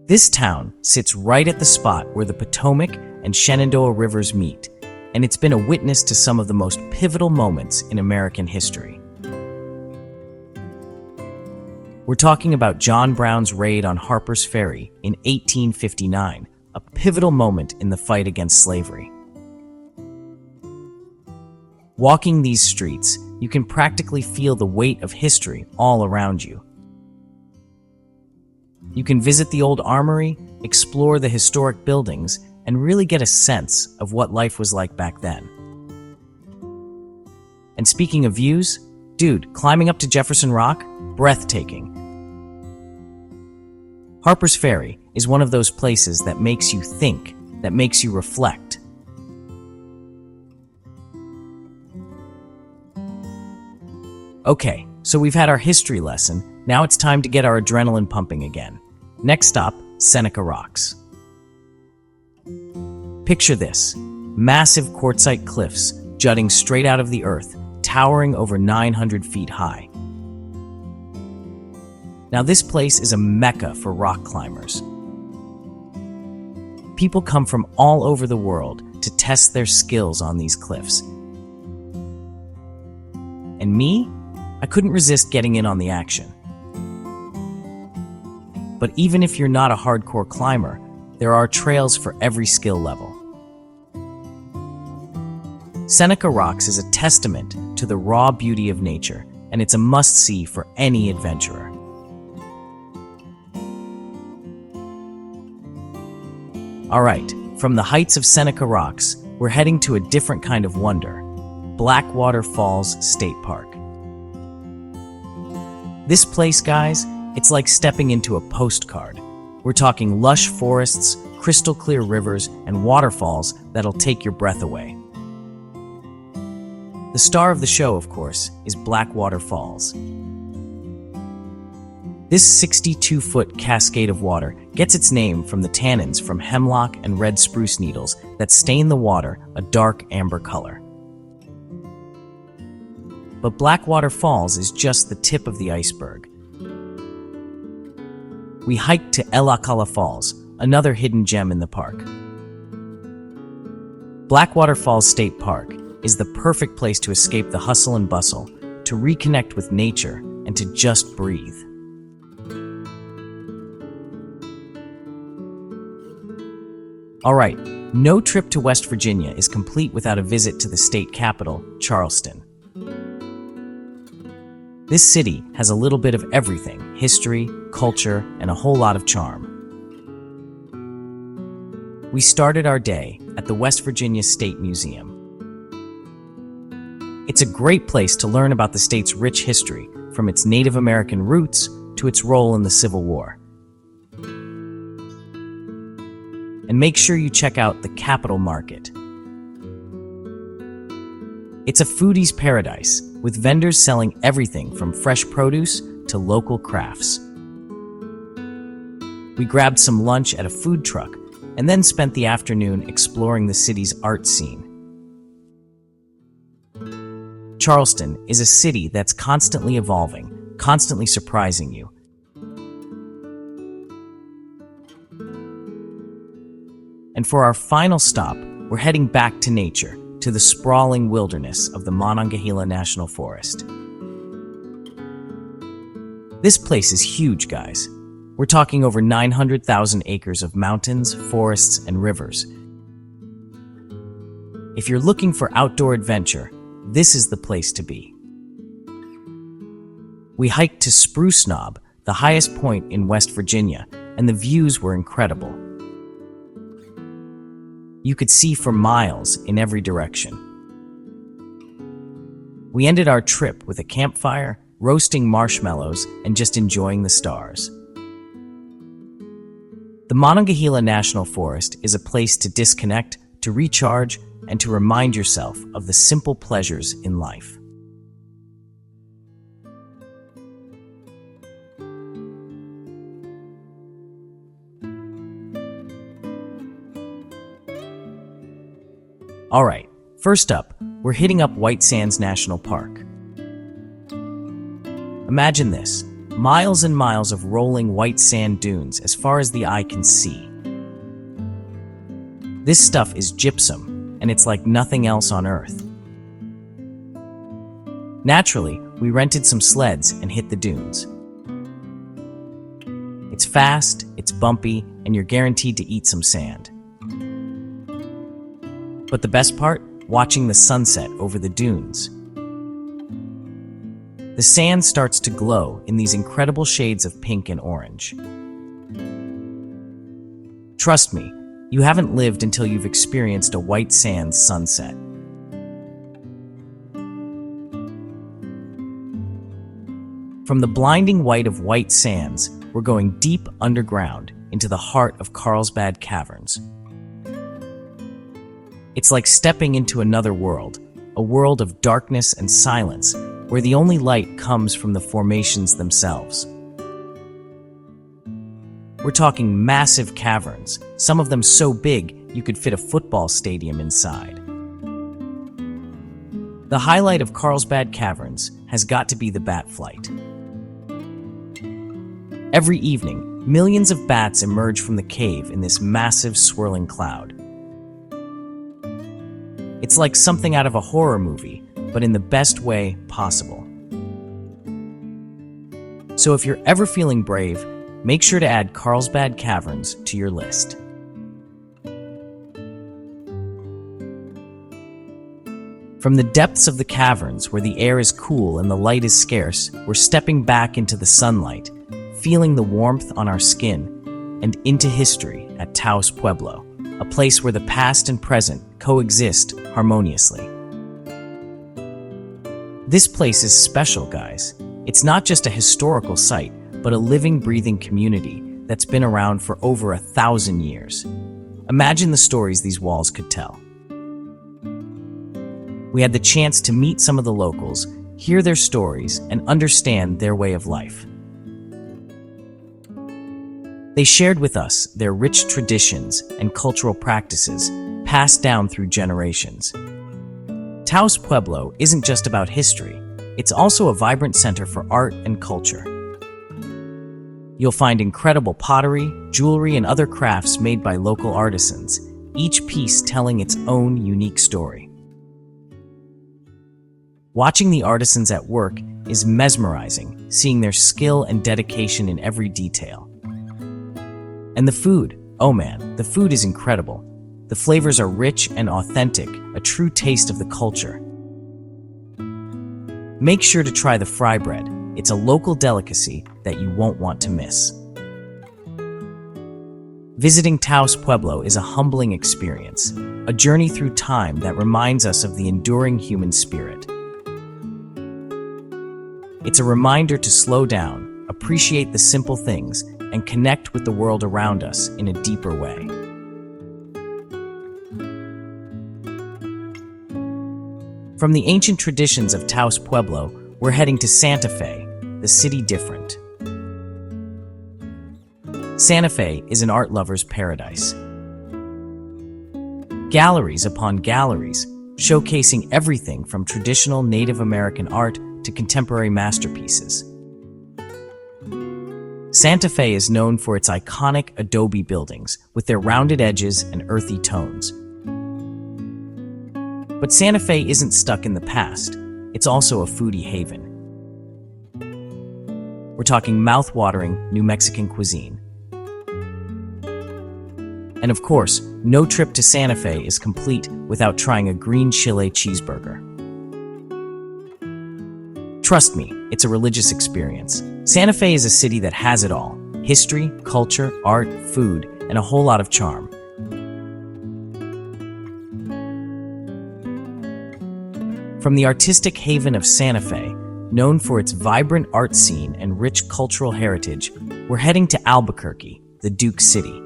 This town sits right at the spot where the Potomac and Shenandoah rivers meet, and it's been a witness to some of the most pivotal moments in American history. We're talking about John Brown's raid on Harper's Ferry in 1859, a pivotal moment in the fight against slavery. Walking these streets, you can practically feel the weight of history all around you. You can visit the old armory, explore the historic buildings, and really get a sense of what life was like back then. And speaking of views, dude, climbing up to Jefferson Rock, breathtaking. Harper's Ferry is one of those places that makes you think, that makes you reflect. Okay, so we've had our history lesson. Now it's time to get our adrenaline pumping again. Next stop, Seneca Rocks. Picture this, massive quartzite cliffs jutting straight out of the earth, towering over 900 feet high. Now this place is a mecca for rock climbers. People come from all over the world to test their skills on these cliffs. And me? I couldn't resist getting in on the action. But even if you're not a hardcore climber, there are trails for every skill level. Seneca Rocks is a testament to the raw beauty of nature, and it's a must-see for any adventurer. All right, from the heights of Seneca Rocks, we're heading to a different kind of wonder, Blackwater Falls State Park. This place, guys, it's like stepping into a postcard. We're talking lush forests, crystal clear rivers, and waterfalls that'll take your breath away. The star of the show, of course, is Blackwater Falls. This 62-foot cascade of water gets its name from the tannins from hemlock and red spruce needles that stain the water a dark amber color. But Blackwater Falls is just the tip of the iceberg. We hiked to ElevenLabs Falls, another hidden gem in the park. Blackwater Falls State Park is the perfect place to escape the hustle and bustle, to reconnect with nature, and to just breathe. All right, no trip to West Virginia is complete without a visit to the state capital, Charleston. This city has a little bit of everything: history, culture, and a whole lot of charm. We started our day at the West Virginia State Museum. It's a great place to learn about the state's rich history, from its Native American roots to its role in the Civil War. And make sure you check out the Capitol Market. It's a foodie's paradise, with vendors selling everything from fresh produce to local crafts. We grabbed some lunch at a food truck and then spent the afternoon exploring the city's art scene. Charleston is a city that's constantly evolving, constantly surprising you. And for our final stop, we're heading back to nature, to the sprawling wilderness of the Monongahela National Forest. This place is huge, guys. We're talking over 900,000 acres of mountains, forests, and rivers. If you're looking for outdoor adventure, this is the place to be. We hiked to Spruce Knob, the highest point in West Virginia, and the views were incredible. You could see for miles in every direction. We ended our trip with a campfire, roasting marshmallows, and just enjoying the stars. The Monongahela National Forest is a place to disconnect, to recharge, and to remind yourself of the simple pleasures in life. All right, first up, we're hitting up White Sands National Park. Imagine this, miles and miles of rolling white sand dunes as far as the eye can see. This stuff is gypsum, and it's like nothing else on Earth. Naturally, we rented some sleds and hit the dunes. It's fast, it's bumpy, and you're guaranteed to eat some sand. But the best part? watching the sunset over the dunes. The sand starts to glow in these incredible shades of pink and orange. Trust me, you haven't lived until you've experienced a white sands sunset. From the blinding white of white sands, we're going deep underground into the heart of Carlsbad Caverns. It's like stepping into another world, a world of darkness and silence, where the only light comes from the formations themselves. We're talking massive caverns, some of them so big you could fit a football stadium inside. The highlight of Carlsbad Caverns has got to be the bat flight. Every evening, millions of bats emerge from the cave in this massive swirling cloud. It's like something out of a horror movie, but in the best way possible. So if you're ever feeling brave, make sure to add Carlsbad Caverns to your list. From the depths of the caverns, where the air is cool and the light is scarce, we're stepping back into the sunlight, feeling the warmth on our skin, and into history at Taos Pueblo, a place where the past and present coexist harmoniously. This place is special, guys. It's not just a historical site, but a living, breathing community that's been around for over 1,000 years. Imagine the stories these walls could tell. We had the chance to meet some of the locals, hear their stories, and understand their way of life. They shared with us their rich traditions and cultural practices passed down through generations. Taos Pueblo isn't just about history, it's also a vibrant center for art and culture. You'll find incredible pottery, jewelry, and other crafts made by local artisans, each piece telling its own unique story. Watching the artisans at work is mesmerizing, seeing their skill and dedication in every detail. And the food, oh man, the food is incredible. The flavors are rich and authentic, a true taste of the culture. Make sure to try the fry bread. It's a local delicacy that you won't want to miss. Visiting Taos Pueblo is a humbling experience, a journey through time that reminds us of the enduring human spirit. It's a reminder to slow down, appreciate the simple things, and connect with the world around us in a deeper way. From the ancient traditions of Taos Pueblo, we're heading to Santa Fe, the city different. Santa Fe is an art lover's paradise. Galleries upon galleries, showcasing everything from traditional Native American art to contemporary masterpieces. Santa Fe is known for its iconic adobe buildings with their rounded edges and earthy tones. But Santa Fe isn't stuck in the past. It's also a foodie haven. We're talking mouth-watering New Mexican cuisine. And of course, no trip to Santa Fe is complete without trying a green chile cheeseburger. Trust me, it's a religious experience. Santa Fe is a city that has it all: history, culture, art, food, and a whole lot of charm. From the artistic haven of Santa Fe, known for its vibrant art scene and rich cultural heritage, we're heading to Albuquerque, the Duke City.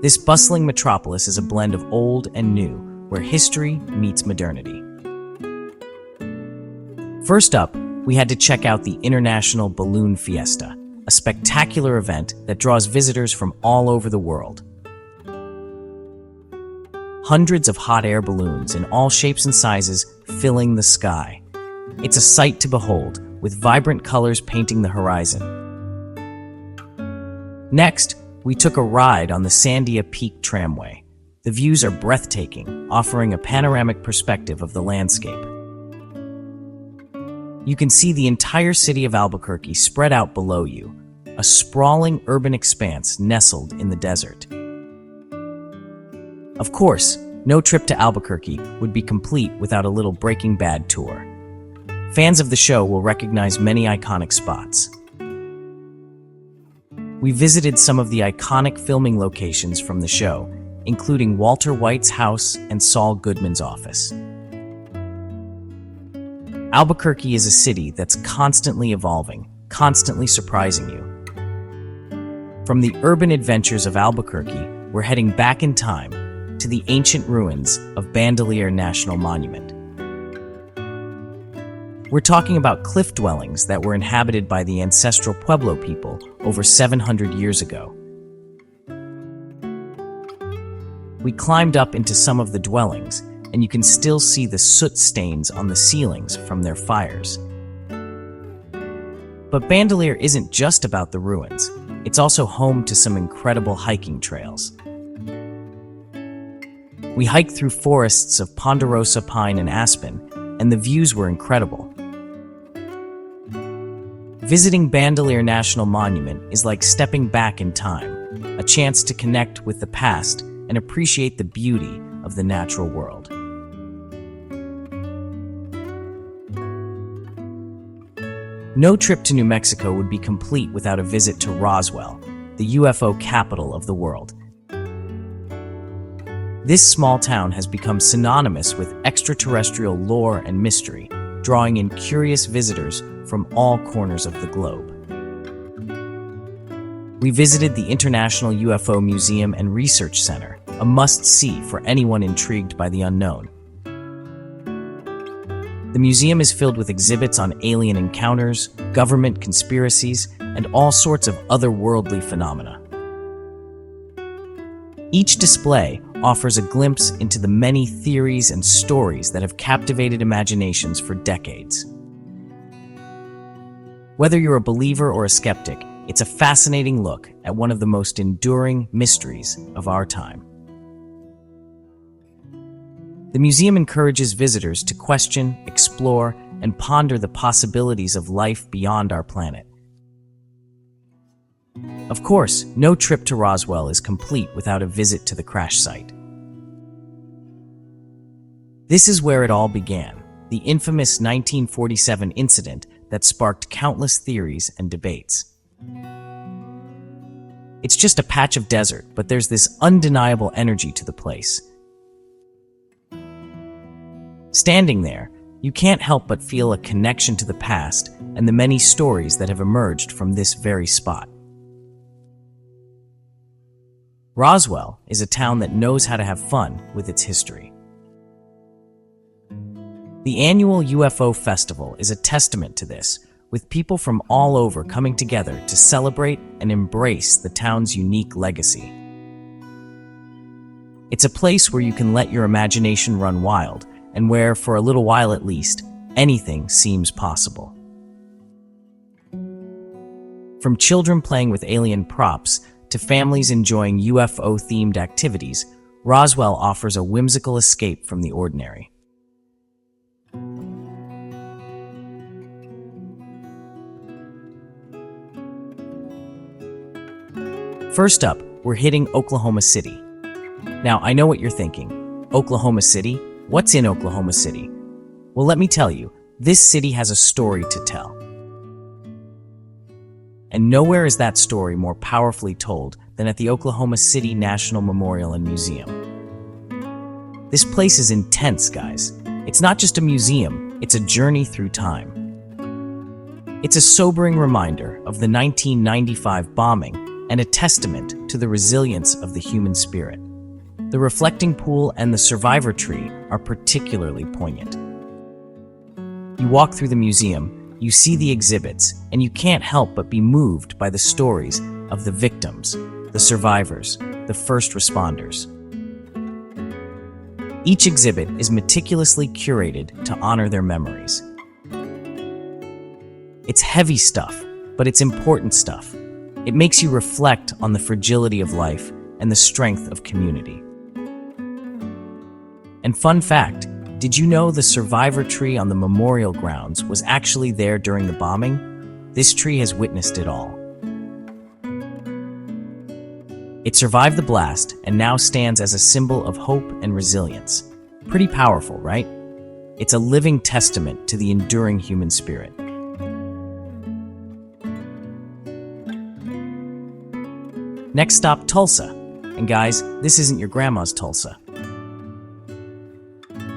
This bustling metropolis is a blend of old and new, where history meets modernity. First up, we had to check out the International Balloon Fiesta, a spectacular event that draws visitors from all over the world. Hundreds of hot air balloons in all shapes and sizes filling the sky. It's a sight to behold, with vibrant colors painting the horizon. Next, we took a ride on the Sandia Peak Tramway. The views are breathtaking, offering a panoramic perspective of the landscape. You can see the entire city of Albuquerque spread out below you, a sprawling urban expanse nestled in the desert. Of course, no trip to Albuquerque would be complete without a little Breaking Bad tour. Fans of the show will recognize many iconic spots. We visited some of the iconic filming locations from the show, including Walter White's house and Saul Goodman's office. Albuquerque is a city that's constantly evolving, constantly surprising you. From the urban adventures of Albuquerque, we're heading back in time to the ancient ruins of Bandelier National Monument. We're talking about cliff dwellings that were inhabited by the ancestral Pueblo people over 700 years ago. We climbed up into some of the dwellings, and you can still see the soot stains on the ceilings from their fires. But Bandelier isn't just about the ruins. It's also home to some incredible hiking trails. We hiked through forests of ponderosa pine and aspen, and the views were incredible. Visiting Bandelier National Monument is like stepping back in time, a chance to connect with the past and appreciate the beauty of the natural world. No trip to New Mexico would be complete without a visit to Roswell, the UFO capital of the world. This small town has become synonymous with extraterrestrial lore and mystery, drawing in curious visitors from all corners of the globe. We visited the International UFO Museum and Research Center, a must-see for anyone intrigued by the unknown. The museum is filled with exhibits on alien encounters, government conspiracies, and all sorts of otherworldly phenomena. Each display offers a glimpse into the many theories and stories that have captivated imaginations for decades. Whether you're a believer or a skeptic, it's a fascinating look at one of the most enduring mysteries of our time. The museum encourages visitors to question, explore, and ponder the possibilities of life beyond our planet. Of course, no trip to Roswell is complete without a visit to the crash site. This is where it all began, the infamous 1947 incident that sparked countless theories and debates. It's just a patch of desert, but there's this undeniable energy to the place. Standing there, you can't help but feel a connection to the past and the many stories that have emerged from this very spot. Roswell is a town that knows how to have fun with its history. The annual UFO Festival is a testament to this, with people from all over coming together to celebrate and embrace the town's unique legacy. It's a place where you can let your imagination run wild, and where, for a little while at least, anything seems possible. From children playing with alien props to families enjoying UFO-themed activities, Roswell offers a whimsical escape from the ordinary. First up, we're hitting Oklahoma City. Now, I know what you're thinking. Oklahoma City? What's in Oklahoma City? Well, let me tell you, this city has a story to tell. And nowhere is that story more powerfully told than at the Oklahoma City National Memorial and Museum. This place is intense, guys. It's not just a museum, it's a journey through time. It's a sobering reminder of the 1995 bombing and a testament to the resilience of the human spirit. The reflecting pool and the survivor tree are particularly poignant. You walk through the museum, you see the exhibits, and you can't help but be moved by the stories of the victims, the survivors, the first responders. Each exhibit is meticulously curated to honor their memories. It's heavy stuff, but it's important stuff. It makes you reflect on the fragility of life and the strength of community. And fun fact, did you know the survivor tree on the memorial grounds was actually there during the bombing? This tree has witnessed it all. It survived the blast and now stands as a symbol of hope and resilience. Pretty powerful, right? It's a living testament to the enduring human spirit. Next stop, Tulsa. And guys, this isn't your grandma's Tulsa.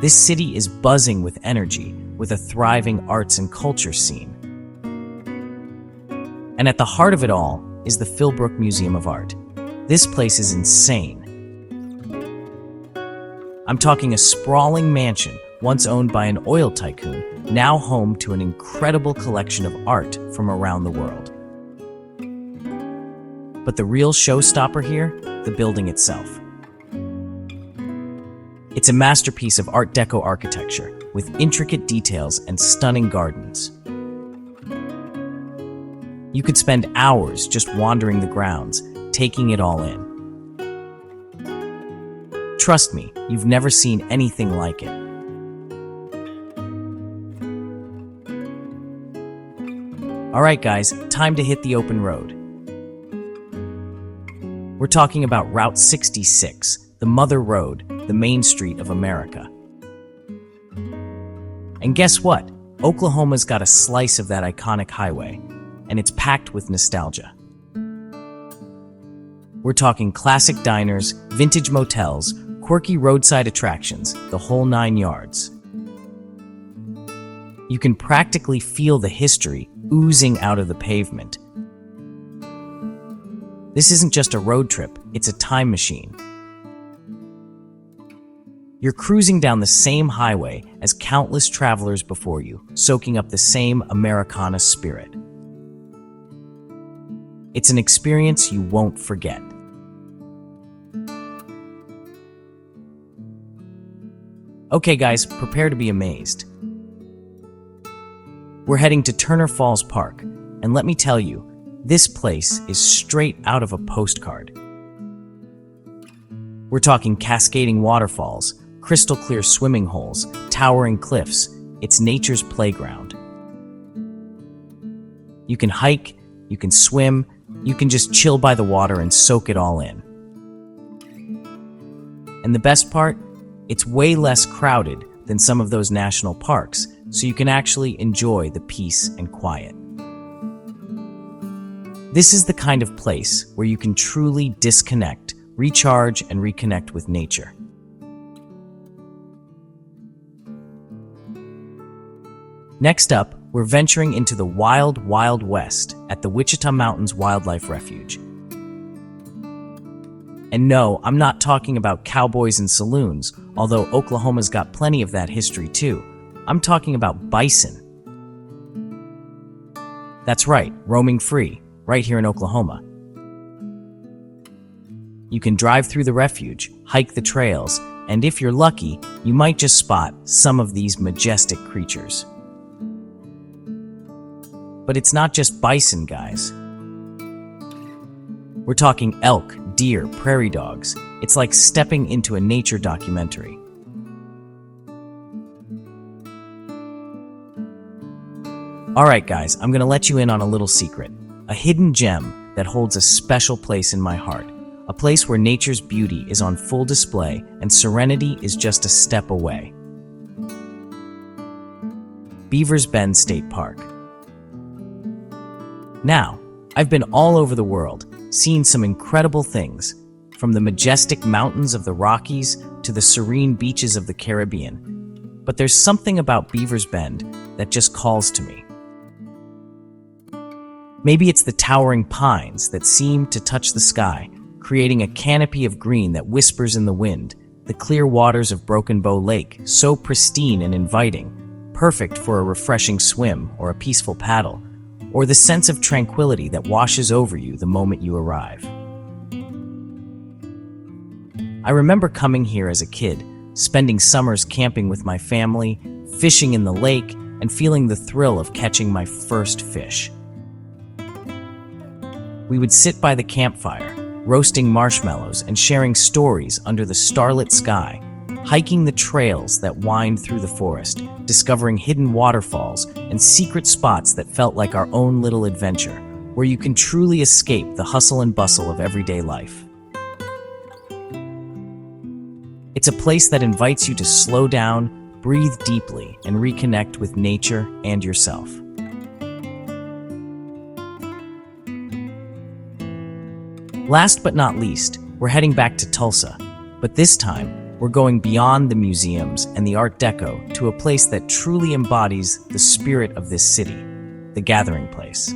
This city is buzzing with energy, with a thriving arts and culture scene. And at the heart of it all is the Philbrook Museum of Art. This place is insane. I'm talking a sprawling mansion once owned by an oil tycoon, now home to an incredible collection of art from around the world. But the real showstopper here, the building itself. It's a masterpiece of Art Deco architecture, with intricate details and stunning gardens. You could spend hours just wandering the grounds, taking it all in. Trust me, you've never seen anything like it. Alright guys, time to hit the open road. We're talking about Route 66, the Mother Road, the Main Street of America. And guess what? Oklahoma's got a slice of that iconic highway, and it's packed with nostalgia. We're talking classic diners, vintage motels, quirky roadside attractions, the whole 9 yards. You can practically feel the history oozing out of the pavement. This isn't just a road trip, it's a time machine. You're cruising down the same highway as countless travelers before you, soaking up the same Americana spirit. It's an experience you won't forget. Okay guys, prepare to be amazed. We're heading to Turner Falls Park, and let me tell you, this place is straight out of a postcard. We're talking cascading waterfalls, crystal clear swimming holes, towering cliffs. It's nature's playground. You can hike, you can swim, you can just chill by the water and soak it all in. And the best part? It's way less crowded than some of those national parks, so you can actually enjoy the peace and quiet. This is the kind of place where you can truly disconnect, recharge, and reconnect with nature. Next up, we're venturing into the wild, wild west at the Wichita Mountains Wildlife Refuge. And no, I'm not talking about cowboys and saloons, although Oklahoma's got plenty of that history too. I'm talking about bison. That's right, roaming free, right here in Oklahoma. You can drive through the refuge, hike the trails, and if you're lucky, you might just spot some of these majestic creatures. But it's not just bison, guys. We're talking elk, deer, prairie dogs. It's like stepping into a nature documentary. Alright guys, I'm gonna let you in on a little secret. A hidden gem that holds a special place in my heart. A place where nature's beauty is on full display and serenity is just a step away. Beaver's Bend State Park. Now, I've been all over the world, seen some incredible things, from the majestic mountains of the Rockies to the serene beaches of the Caribbean. But there's something about Beaver's Bend that just calls to me. Maybe it's the towering pines that seem to touch the sky, creating a canopy of green that whispers in the wind, the clear waters of Broken Bow Lake, so pristine and inviting, perfect for a refreshing swim or a peaceful paddle, or the sense of tranquility that washes over you the moment you arrive. I remember coming here as a kid, spending summers camping with my family, fishing in the lake, and feeling the thrill of catching my first fish. We would sit by the campfire, roasting marshmallows and sharing stories under the starlit sky, hiking the trails that wind through the forest, discovering hidden waterfalls and secret spots that felt like our own little adventure, where you can truly escape the hustle and bustle of everyday life. It's a place that invites you to slow down, breathe deeply, and reconnect with nature and yourself. Last but not least, we're heading back to Tulsa, but this time, we're going beyond the museums and the Art Deco to a place that truly embodies the spirit of this city, the Gathering Place.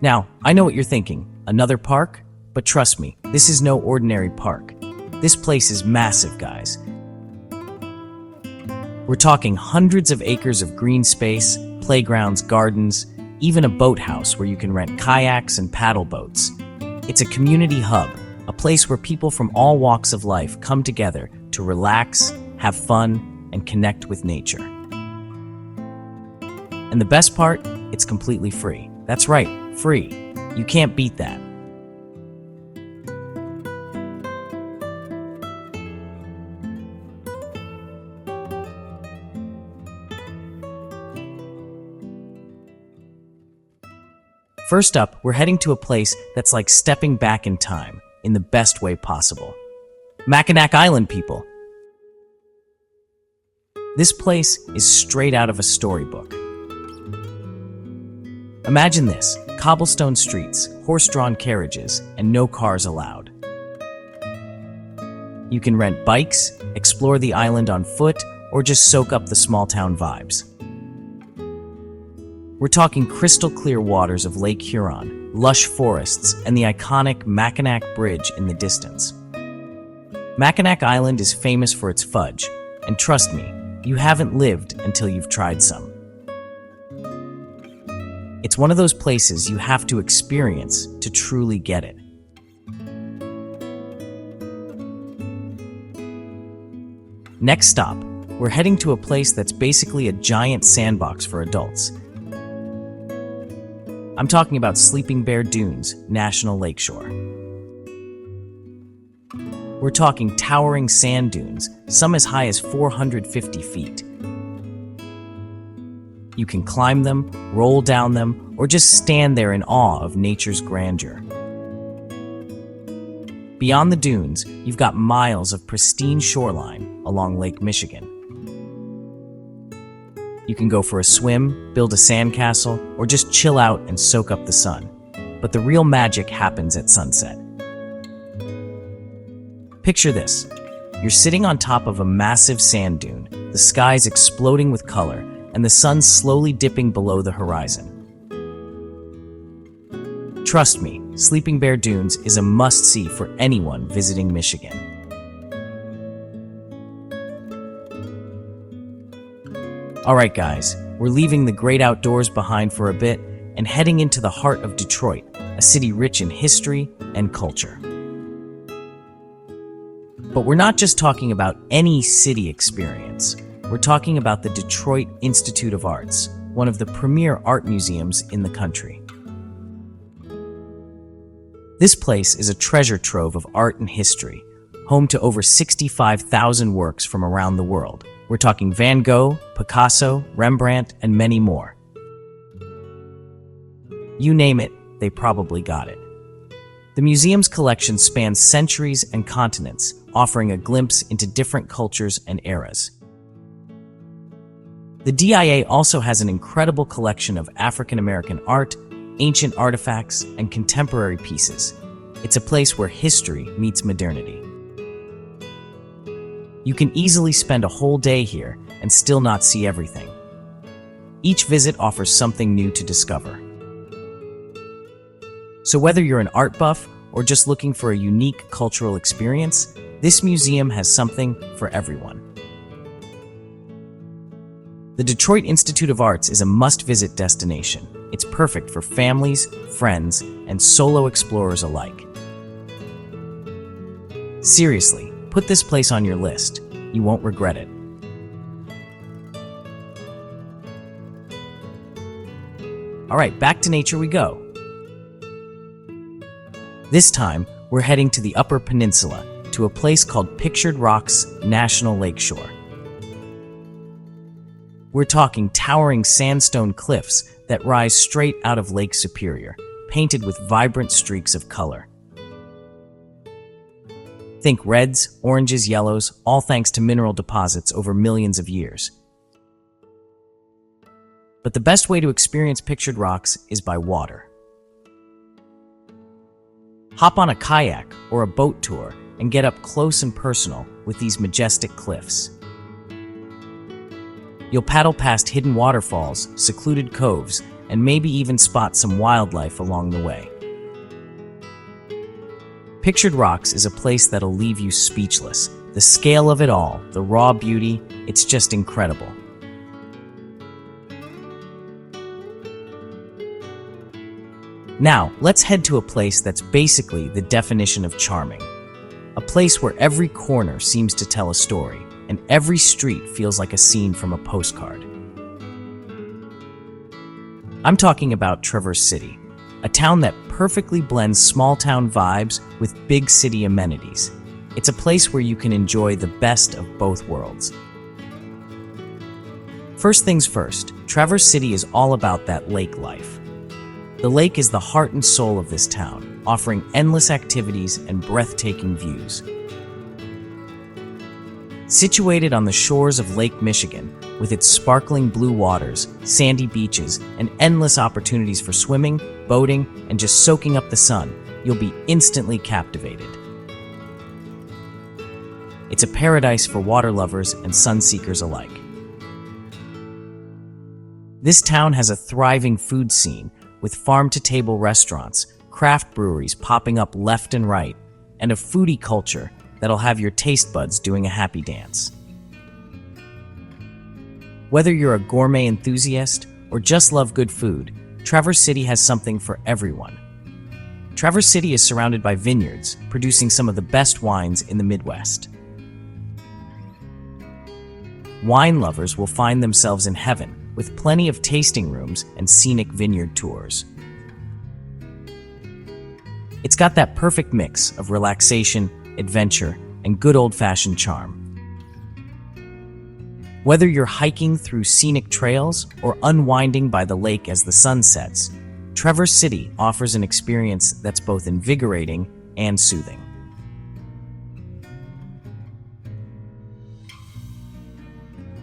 Now, I know what you're thinking, another park? But trust me, this is no ordinary park. This place is massive, guys. We're talking hundreds of acres of green space, playgrounds, gardens, even a boathouse where you can rent kayaks and paddle boats. It's a community hub, a place where people from all walks of life come together to relax, have fun, and connect with nature. And the best part, it's completely free. That's right, free. You can't beat that. First up, we're heading to a place that's like stepping back in time, in the best way possible. Mackinac Island, people. This place is straight out of a storybook. Imagine this, cobblestone streets, horse-drawn carriages, and no cars allowed. You can rent bikes, explore the island on foot, or just soak up the small-town vibes. We're talking crystal clear waters of Lake Huron, lush forests, and the iconic Mackinac Bridge in the distance. Mackinac Island is famous for its fudge, and trust me, you haven't lived until you've tried some. It's one of those places you have to experience to truly get it. Next stop, we're heading to a place that's basically a giant sandbox for adults. I'm talking about Sleeping Bear Dunes National Lakeshore. We're talking towering sand dunes, some as high as 450 feet. You can climb them, roll down them, or just stand there in awe of nature's grandeur. Beyond the dunes, you've got miles of pristine shoreline along Lake Michigan. You can go for a swim, build a sandcastle, or just chill out and soak up the sun. But the real magic happens at sunset. Picture this. You're sitting on top of a massive sand dune, the sky's exploding with color, and the sun's slowly dipping below the horizon. Trust me, Sleeping Bear Dunes is a must-see for anyone visiting Michigan. Alright guys, we're leaving the great outdoors behind for a bit and heading into the heart of Detroit, a city rich in history and culture. But we're not just talking about any city experience. We're talking about the Detroit Institute of Arts, one of the premier art museums in the country. This place is a treasure trove of art and history, home to over 65,000 works from around the world. We're talking Van Gogh, Picasso, Rembrandt, and many more. You name it, they probably got it. The museum's collection spans centuries and continents, offering a glimpse into different cultures and eras. The DIA also has an incredible collection of African American art, ancient artifacts, and contemporary pieces. It's a place where history meets modernity. You can easily spend a whole day here and still not see everything. Each visit offers something new to discover. So whether you're an art buff or just looking for a unique cultural experience, this museum has something for everyone. The Detroit Institute of Arts is a must-visit destination. It's perfect for families, friends, and solo explorers alike. Seriously, put this place on your list. You won't regret it. All right, back to nature we go. This time, we're heading to the Upper Peninsula, to a place called Pictured Rocks National Lakeshore. We're talking towering sandstone cliffs that rise straight out of Lake Superior, painted with vibrant streaks of color. Think reds, oranges, yellows, all thanks to mineral deposits over millions of years. But the best way to experience pictured rocks is by water. Hop on a kayak or a boat tour and get up close and personal with these majestic cliffs. You'll paddle past hidden waterfalls, secluded coves, and maybe even spot some wildlife along the way. Pictured Rocks is a place that'll leave you speechless. The scale of it all, the raw beauty, it's just incredible. Now, let's head to a place that's basically the definition of charming. A place where every corner seems to tell a story, and every street feels like a scene from a postcard. I'm talking about Traverse City, a town that perfectly blends small-town vibes with big city amenities. It's a place where you can enjoy the best of both worlds. First things first, Traverse City is all about that lake life. The lake is the heart and soul of this town, offering endless activities and breathtaking views. Situated on the shores of Lake Michigan, with its sparkling blue waters, sandy beaches, and endless opportunities for swimming, boating, and just soaking up the sun, you'll be instantly captivated. It's a paradise for water lovers and sun seekers alike. This town has a thriving food scene, with farm-to-table restaurants, craft breweries popping up left and right, and a foodie culture that'll have your taste buds doing a happy dance. Whether you're a gourmet enthusiast or just love good food, Traverse City has something for everyone. Traverse City is surrounded by vineyards, producing some of the best wines in the Midwest. Wine lovers will find themselves in heaven, with plenty of tasting rooms and scenic vineyard tours. It's got that perfect mix of relaxation, adventure, and good old-fashioned charm. Whether you're hiking through scenic trails or unwinding by the lake as the sun sets, Traverse City offers an experience that's both invigorating and soothing.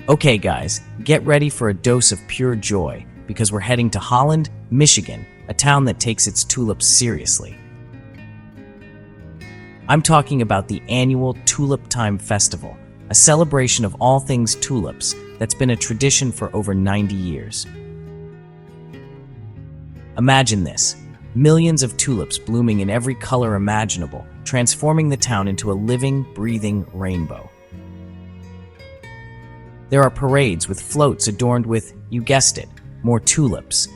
Okay guys, get ready for a dose of pure joy, because we're heading to Holland, Michigan, a town that takes its tulips seriously. I'm talking about the annual Tulip Time Festival, a celebration of all things tulips that's been a tradition for over 90 years. Imagine this, millions of tulips blooming in every color imaginable, transforming the town into a living, breathing rainbow. There are parades with floats adorned with, you guessed it, more tulips,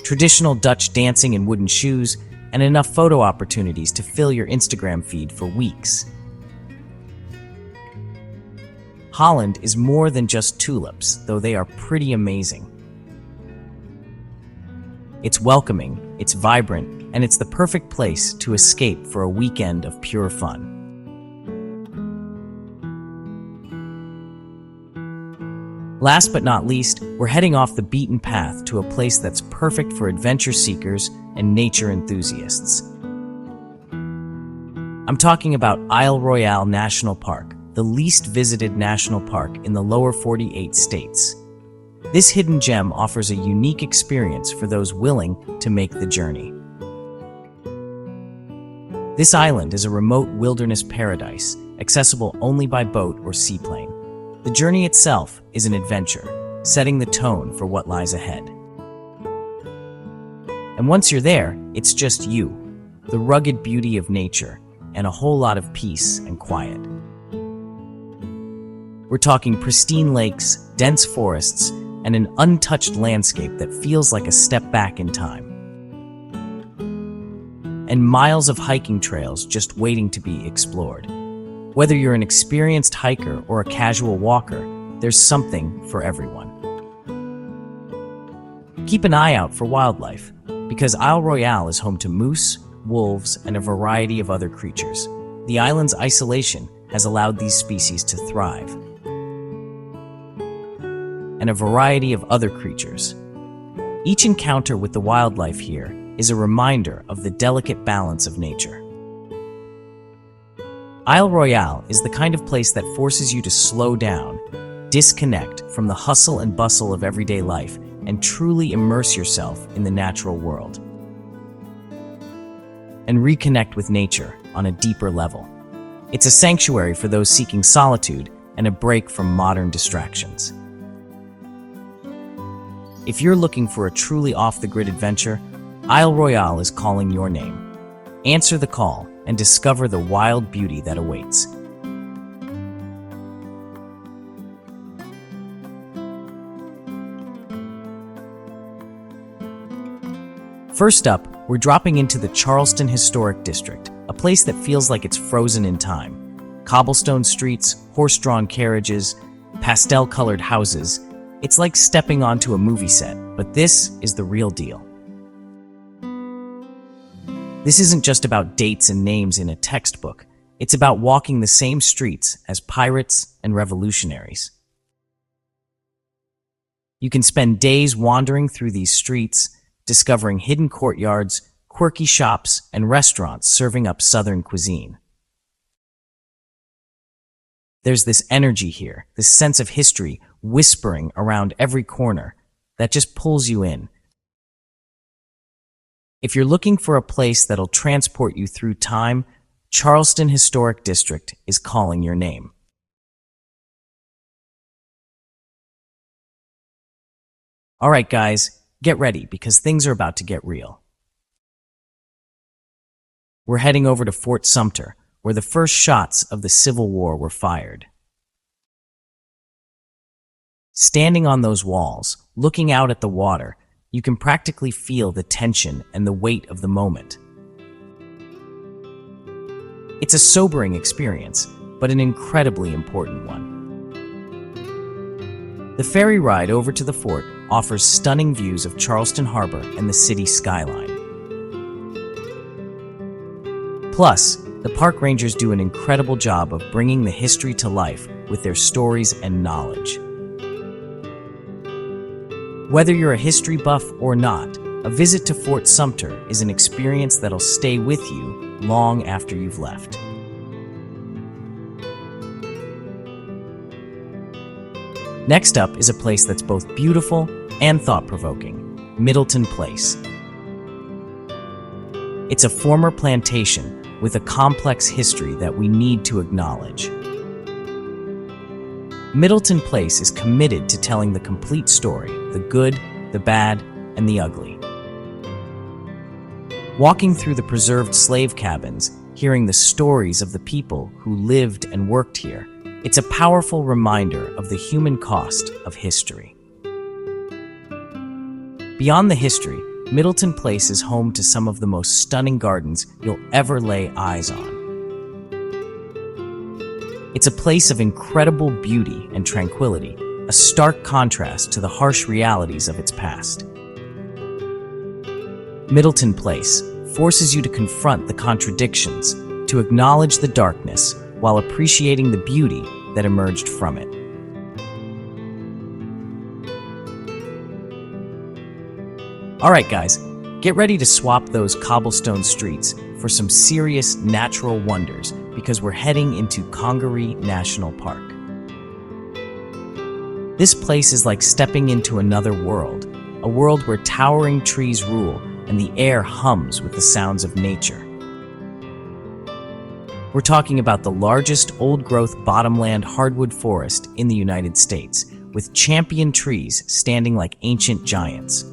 traditional Dutch dancing in wooden shoes, and enough photo opportunities to fill your Instagram feed for weeks. Holland is more than just tulips, though they are pretty amazing. It's welcoming, it's vibrant, and it's the perfect place to escape for a weekend of pure fun. Last but not least, we're heading off the beaten path to a place that's perfect for adventure seekers and nature enthusiasts. I'm talking about Isle Royale National Park, the least visited national park in the lower 48 states. This hidden gem offers a unique experience for those willing to make the journey. This island is a remote wilderness paradise, accessible only by boat or seaplane. The journey itself is an adventure, setting the tone for what lies ahead. And once you're there, it's just you, the rugged beauty of nature, and a whole lot of peace and quiet. We're talking pristine lakes, dense forests, and an untouched landscape that feels like a step back in time. And miles of hiking trails just waiting to be explored. Whether you're an experienced hiker or a casual walker, there's something for everyone. Keep an eye out for wildlife, because Isle Royale is home to moose, wolves, and a variety of other creatures. The island's isolation has allowed these species to thrive. And a variety of other creatures. Each encounter with the wildlife here is a reminder of the delicate balance of nature. Isle Royale is the kind of place that forces you to slow down, disconnect from the hustle and bustle of everyday life, and truly immerse yourself in the natural world. And reconnect with nature on a deeper level. It's a sanctuary for those seeking solitude and a break from modern distractions. If you're looking for a truly off-the-grid adventure, Isle Royale is calling your name. Answer the call and discover the wild beauty that awaits. First up, we're dropping into the Charleston Historic District, a place that feels like it's frozen in time. Cobblestone streets, horse-drawn carriages, pastel-colored houses. It's like stepping onto a movie set, but this is the real deal. This isn't just about dates and names in a textbook. It's about walking the same streets as pirates and revolutionaries. You can spend days wandering through these streets, discovering hidden courtyards, quirky shops, and restaurants serving up Southern cuisine. There's this energy here, this sense of history whispering around every corner that just pulls you in. If you're looking for a place that'll transport you through time, Charleston Historic District is calling your name. All right, guys, get ready because things are about to get real. We're heading over to Fort Sumter, where the first shots of the Civil War were fired. Standing on those walls, looking out at the water, you can practically feel the tension and the weight of the moment. It's a sobering experience, but an incredibly important one. The ferry ride over to the fort offers stunning views of Charleston Harbor and the city skyline. Plus, the park rangers do an incredible job of bringing the history to life with their stories and knowledge. Whether you're a history buff or not, a visit to Fort Sumter is an experience that'll stay with you long after you've left. Next up is a place that's both beautiful and thought-provoking, Middleton Place. It's a former plantation with a complex history that we need to acknowledge. Middleton Place is committed to telling the complete story, the good, the bad, and the ugly. Walking through the preserved slave cabins, hearing the stories of the people who lived and worked here, it's a powerful reminder of the human cost of history. Beyond the history, Middleton Place is home to some of the most stunning gardens you'll ever lay eyes on. It's a place of incredible beauty and tranquility, a stark contrast to the harsh realities of its past. Middleton Place forces you to confront the contradictions, to acknowledge the darkness while appreciating the beauty that emerged from it. All right, guys, get ready to swap those cobblestone streets for some serious natural wonders because we're heading into Congaree National Park. This place is like stepping into another world, a world where towering trees rule and the air hums with the sounds of nature. We're talking about the largest old-growth bottomland hardwood forest in the United States, with champion trees standing like ancient giants.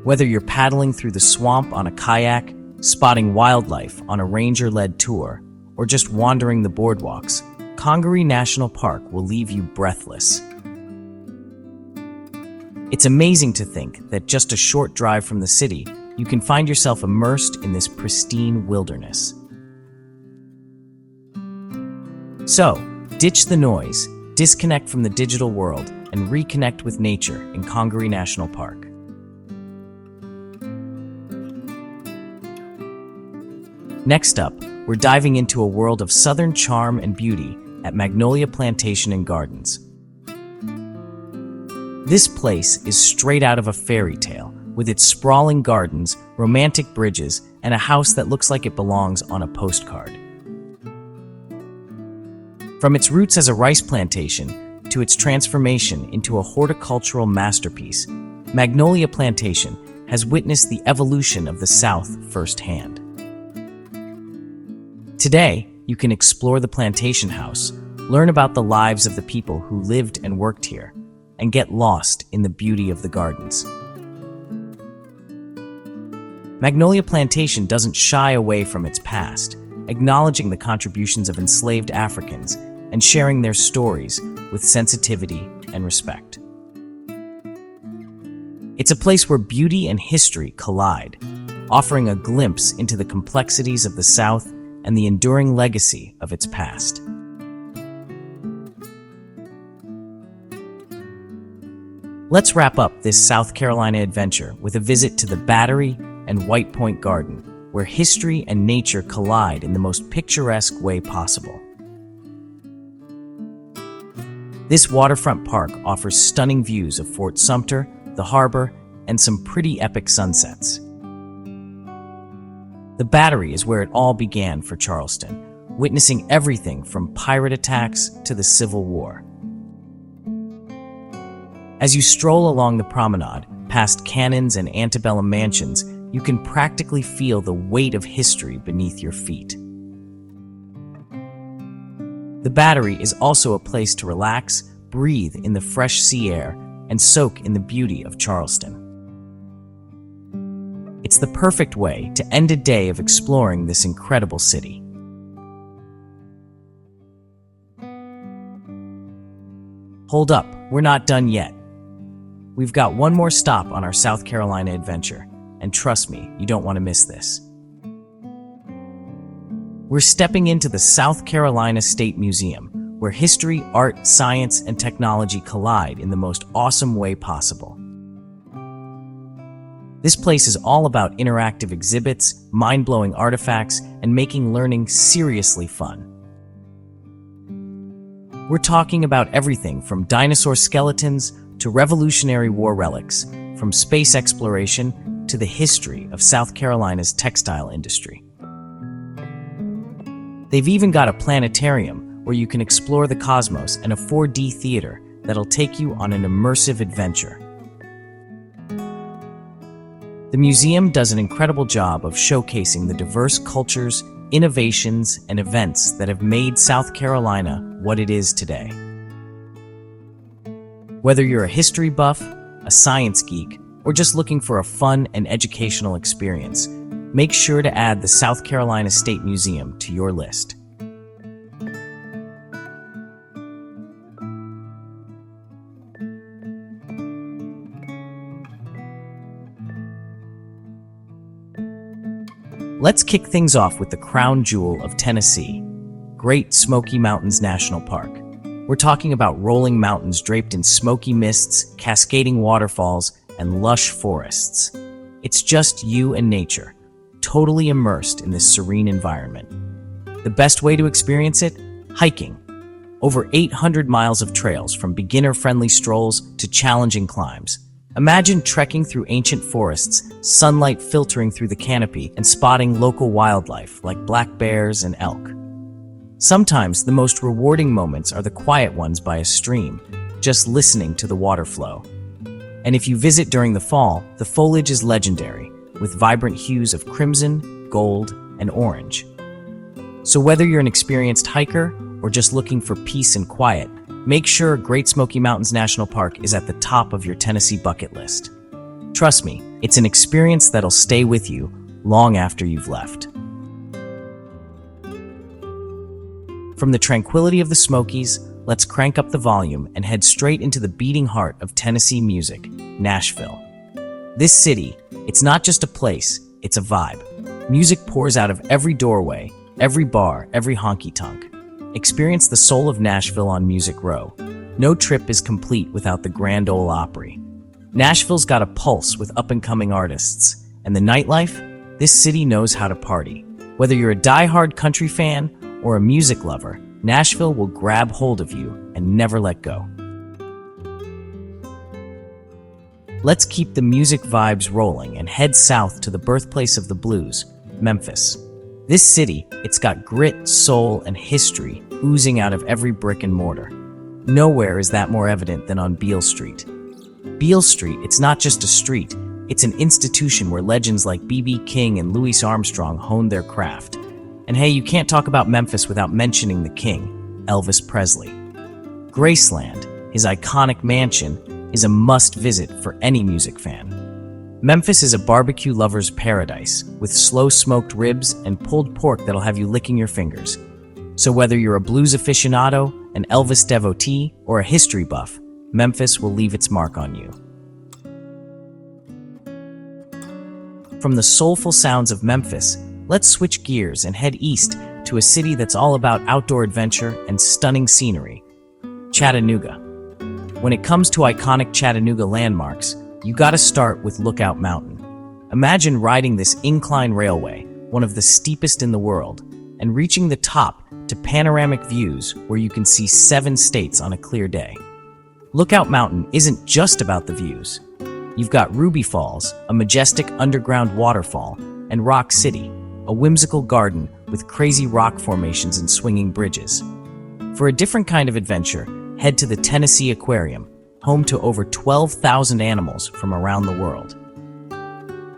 Whether you're paddling through the swamp on a kayak, spotting wildlife on a ranger-led tour, or just wandering the boardwalks, Congaree National Park will leave you breathless. It's amazing to think that just a short drive from the city, you can find yourself immersed in this pristine wilderness. So, ditch the noise, disconnect from the digital world, and reconnect with nature in Congaree National Park. Next up, we're diving into a world of southern charm and beauty at Magnolia Plantation and Gardens. This place is straight out of a fairy tale, with its sprawling gardens, romantic bridges, and a house that looks like it belongs on a postcard. From its roots as a rice plantation to its transformation into a horticultural masterpiece, Magnolia Plantation has witnessed the evolution of the South firsthand. Today, you can explore the plantation house, learn about the lives of the people who lived and worked here, and get lost in the beauty of the gardens. Magnolia Plantation doesn't shy away from its past, acknowledging the contributions of enslaved Africans and sharing their stories with sensitivity and respect. It's a place where beauty and history collide, offering a glimpse into the complexities of the South and the enduring legacy of its past. Let's wrap up this South Carolina adventure with a visit to the Battery and White Point Garden, where history and nature collide in the most picturesque way possible. This waterfront park offers stunning views of Fort Sumter, the harbor, and some pretty epic sunsets. The Battery is where it all began for Charleston, witnessing everything from pirate attacks to the Civil War. As you stroll along the promenade, past cannons and antebellum mansions, you can practically feel the weight of history beneath your feet. The Battery is also a place to relax, breathe in the fresh sea air, and soak in the beauty of Charleston. It's the perfect way to end a day of exploring this incredible city. Hold up, we're not done yet. We've got one more stop on our South Carolina adventure, and trust me, you don't want to miss this. We're stepping into the South Carolina State Museum, where history, art, science, and technology collide in the most awesome way possible. This place is all about interactive exhibits, mind-blowing artifacts, and making learning seriously fun. We're talking about everything from dinosaur skeletons to Revolutionary War relics, from space exploration to the history of South Carolina's textile industry. They've even got a planetarium where you can explore the cosmos and a 4D theater that'll take you on an immersive adventure. The museum does an incredible job of showcasing the diverse cultures, innovations, and events that have made South Carolina what it is today. Whether you're a history buff, a science geek, or just looking for a fun and educational experience, make sure to add the South Carolina State Museum to your list. Let's kick things off with the crown jewel of Tennessee, Great Smoky Mountains National Park. We're talking about rolling mountains draped in smoky mists, cascading waterfalls, and lush forests. It's just you and nature, totally immersed in this serene environment. The best way to experience it? Hiking. Over 800 miles of trails, from beginner-friendly strolls to challenging climbs. Imagine trekking through ancient forests, sunlight filtering through the canopy, and spotting local wildlife like black bears and elk. Sometimes the most rewarding moments are the quiet ones by a stream, just listening to the water flow. And if you visit during the fall, the foliage is legendary, with vibrant hues of crimson, gold, and orange. So whether you're an experienced hiker or just looking for peace and quiet, make sure Great Smoky Mountains National Park is at the top of your Tennessee bucket list. Trust me, it's an experience that'll stay with you long after you've left. From the tranquility of the Smokies, let's crank up the volume and head straight into the beating heart of Tennessee music, Nashville. This city, it's not just a place, it's a vibe. Music pours out of every doorway, every bar, every honky-tonk. Experience the soul of Nashville on Music Row. No trip is complete without the Grand Ole Opry. Nashville's got a pulse with up-and-coming artists. And the nightlife? This city knows how to party. Whether you're a die-hard country fan or a music lover, Nashville will grab hold of you and never let go. Let's keep the music vibes rolling and head south to the birthplace of the blues, Memphis. This city, it's got grit, soul, and history oozing out of every brick and mortar. Nowhere is that more evident than on Beale Street. Beale Street, it's not just a street, it's an institution where legends like B.B. King and Louis Armstrong honed their craft. And hey, you can't talk about Memphis without mentioning the king, Elvis Presley. Graceland, his iconic mansion, is a must-visit for any music fan. Memphis is a barbecue lover's paradise, with slow-smoked ribs and pulled pork that'll have you licking your fingers. So whether you're a blues aficionado, an Elvis devotee, or a history buff, Memphis will leave its mark on you. From the soulful sounds of Memphis, let's switch gears and head east to a city that's all about outdoor adventure and stunning scenery, Chattanooga. When it comes to iconic Chattanooga landmarks, you gotta start with Lookout Mountain. Imagine riding this incline railway, one of the steepest in the world, and reaching the top to panoramic views where you can see 7 states on a clear day. Lookout Mountain isn't just about the views. You've got Ruby Falls, a majestic underground waterfall, and Rock City, a whimsical garden with crazy rock formations and swinging bridges. For a different kind of adventure, head to the Tennessee Aquarium, home to over 12,000 animals from around the world.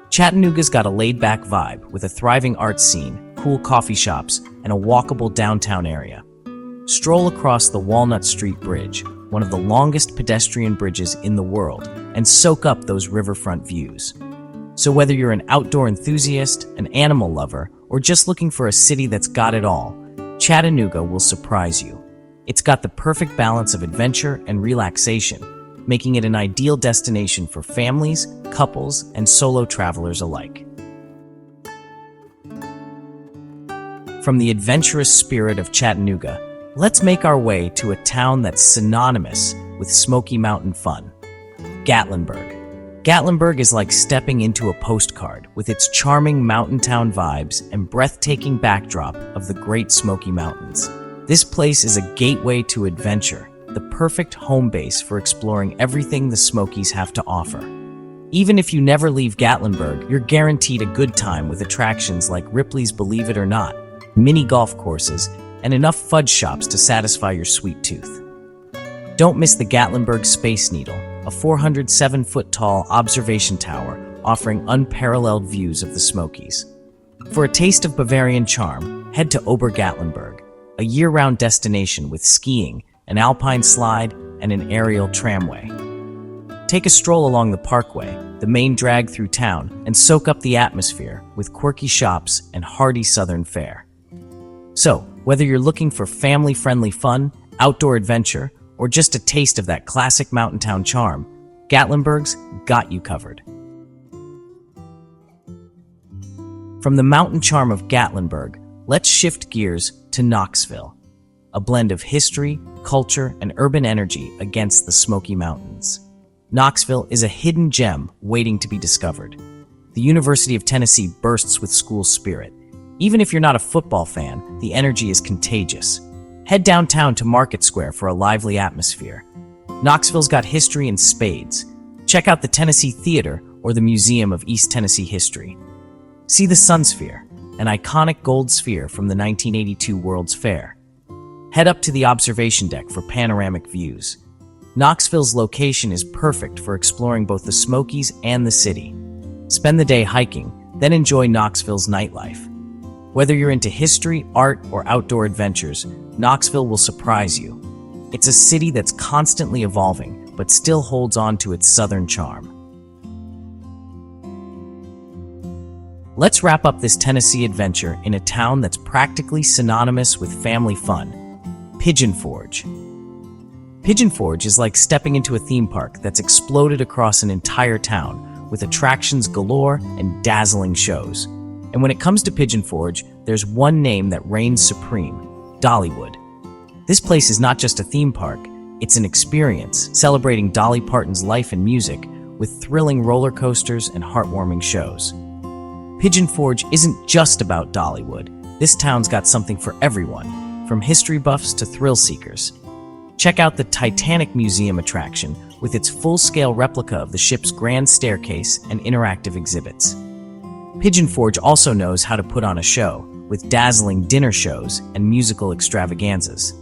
Chattanooga's got a laid-back vibe with a thriving arts scene, cool coffee shops, and a walkable downtown area. Stroll across the Walnut Street Bridge, one of the longest pedestrian bridges in the world, and soak up those riverfront views. So whether you're an outdoor enthusiast, an animal lover, or just looking for a city that's got it all, Chattanooga will surprise you. It's got the perfect balance of adventure and relaxation, making it an ideal destination for families, couples, and solo travelers alike. From the adventurous spirit of Chattanooga, let's make our way to a town that's synonymous with Smoky Mountain fun, Gatlinburg. Gatlinburg is like stepping into a postcard with its charming mountain town vibes and breathtaking backdrop of the Great Smoky Mountains. This place is a gateway to adventure, the perfect home base for exploring everything the Smokies have to offer. Even if you never leave Gatlinburg, you're guaranteed a good time with attractions like Ripley's Believe It or Not, mini golf courses, and enough fudge shops to satisfy your sweet tooth. Don't miss the Gatlinburg Space Needle, a 407-foot-tall observation tower offering unparalleled views of the Smokies. For a taste of Bavarian charm, head to Ober-Gatlinburg, a year-round destination with skiing, an alpine slide, and an aerial tramway. Take a stroll along the parkway, the main drag through town, and soak up the atmosphere with quirky shops and hearty southern fare. So, whether you're looking for family-friendly fun, outdoor adventure, or just a taste of that classic mountain town charm, Gatlinburg's got you covered. From the mountain charm of Gatlinburg, let's shift gears to Knoxville, a blend of history, culture, and urban energy against the Smoky Mountains. Knoxville is a hidden gem waiting to be discovered. The University of Tennessee bursts with school spirit. Even if you're not a football fan, the energy is contagious. Head downtown to Market Square for a lively atmosphere. Knoxville's got history in spades. Check out the Tennessee Theater or the Museum of East Tennessee History. See the Sun Sphere, an iconic gold sphere from the 1982 World's Fair. Head up to the observation deck for panoramic views. Knoxville's location is perfect for exploring both the Smokies and the city. Spend the day hiking, then enjoy Knoxville's nightlife. Whether you're into history, art, or outdoor adventures, Knoxville will surprise you. It's a city that's constantly evolving, but still holds on to its southern charm. Let's wrap up this Tennessee adventure in a town that's practically synonymous with family fun, Pigeon Forge. Pigeon Forge is like stepping into a theme park that's exploded across an entire town, with attractions galore and dazzling shows. And when it comes to Pigeon Forge, there's one name that reigns supreme: Dollywood. This place is not just a theme park, it's an experience celebrating Dolly Parton's life and music with thrilling roller coasters and heartwarming shows. Pigeon Forge isn't just about Dollywood. This town's got something for everyone, from history buffs to thrill seekers. Check out the Titanic Museum attraction, with its full-scale replica of the ship's grand staircase and interactive exhibits. Pigeon Forge also knows how to put on a show, with dazzling dinner shows and musical extravaganzas.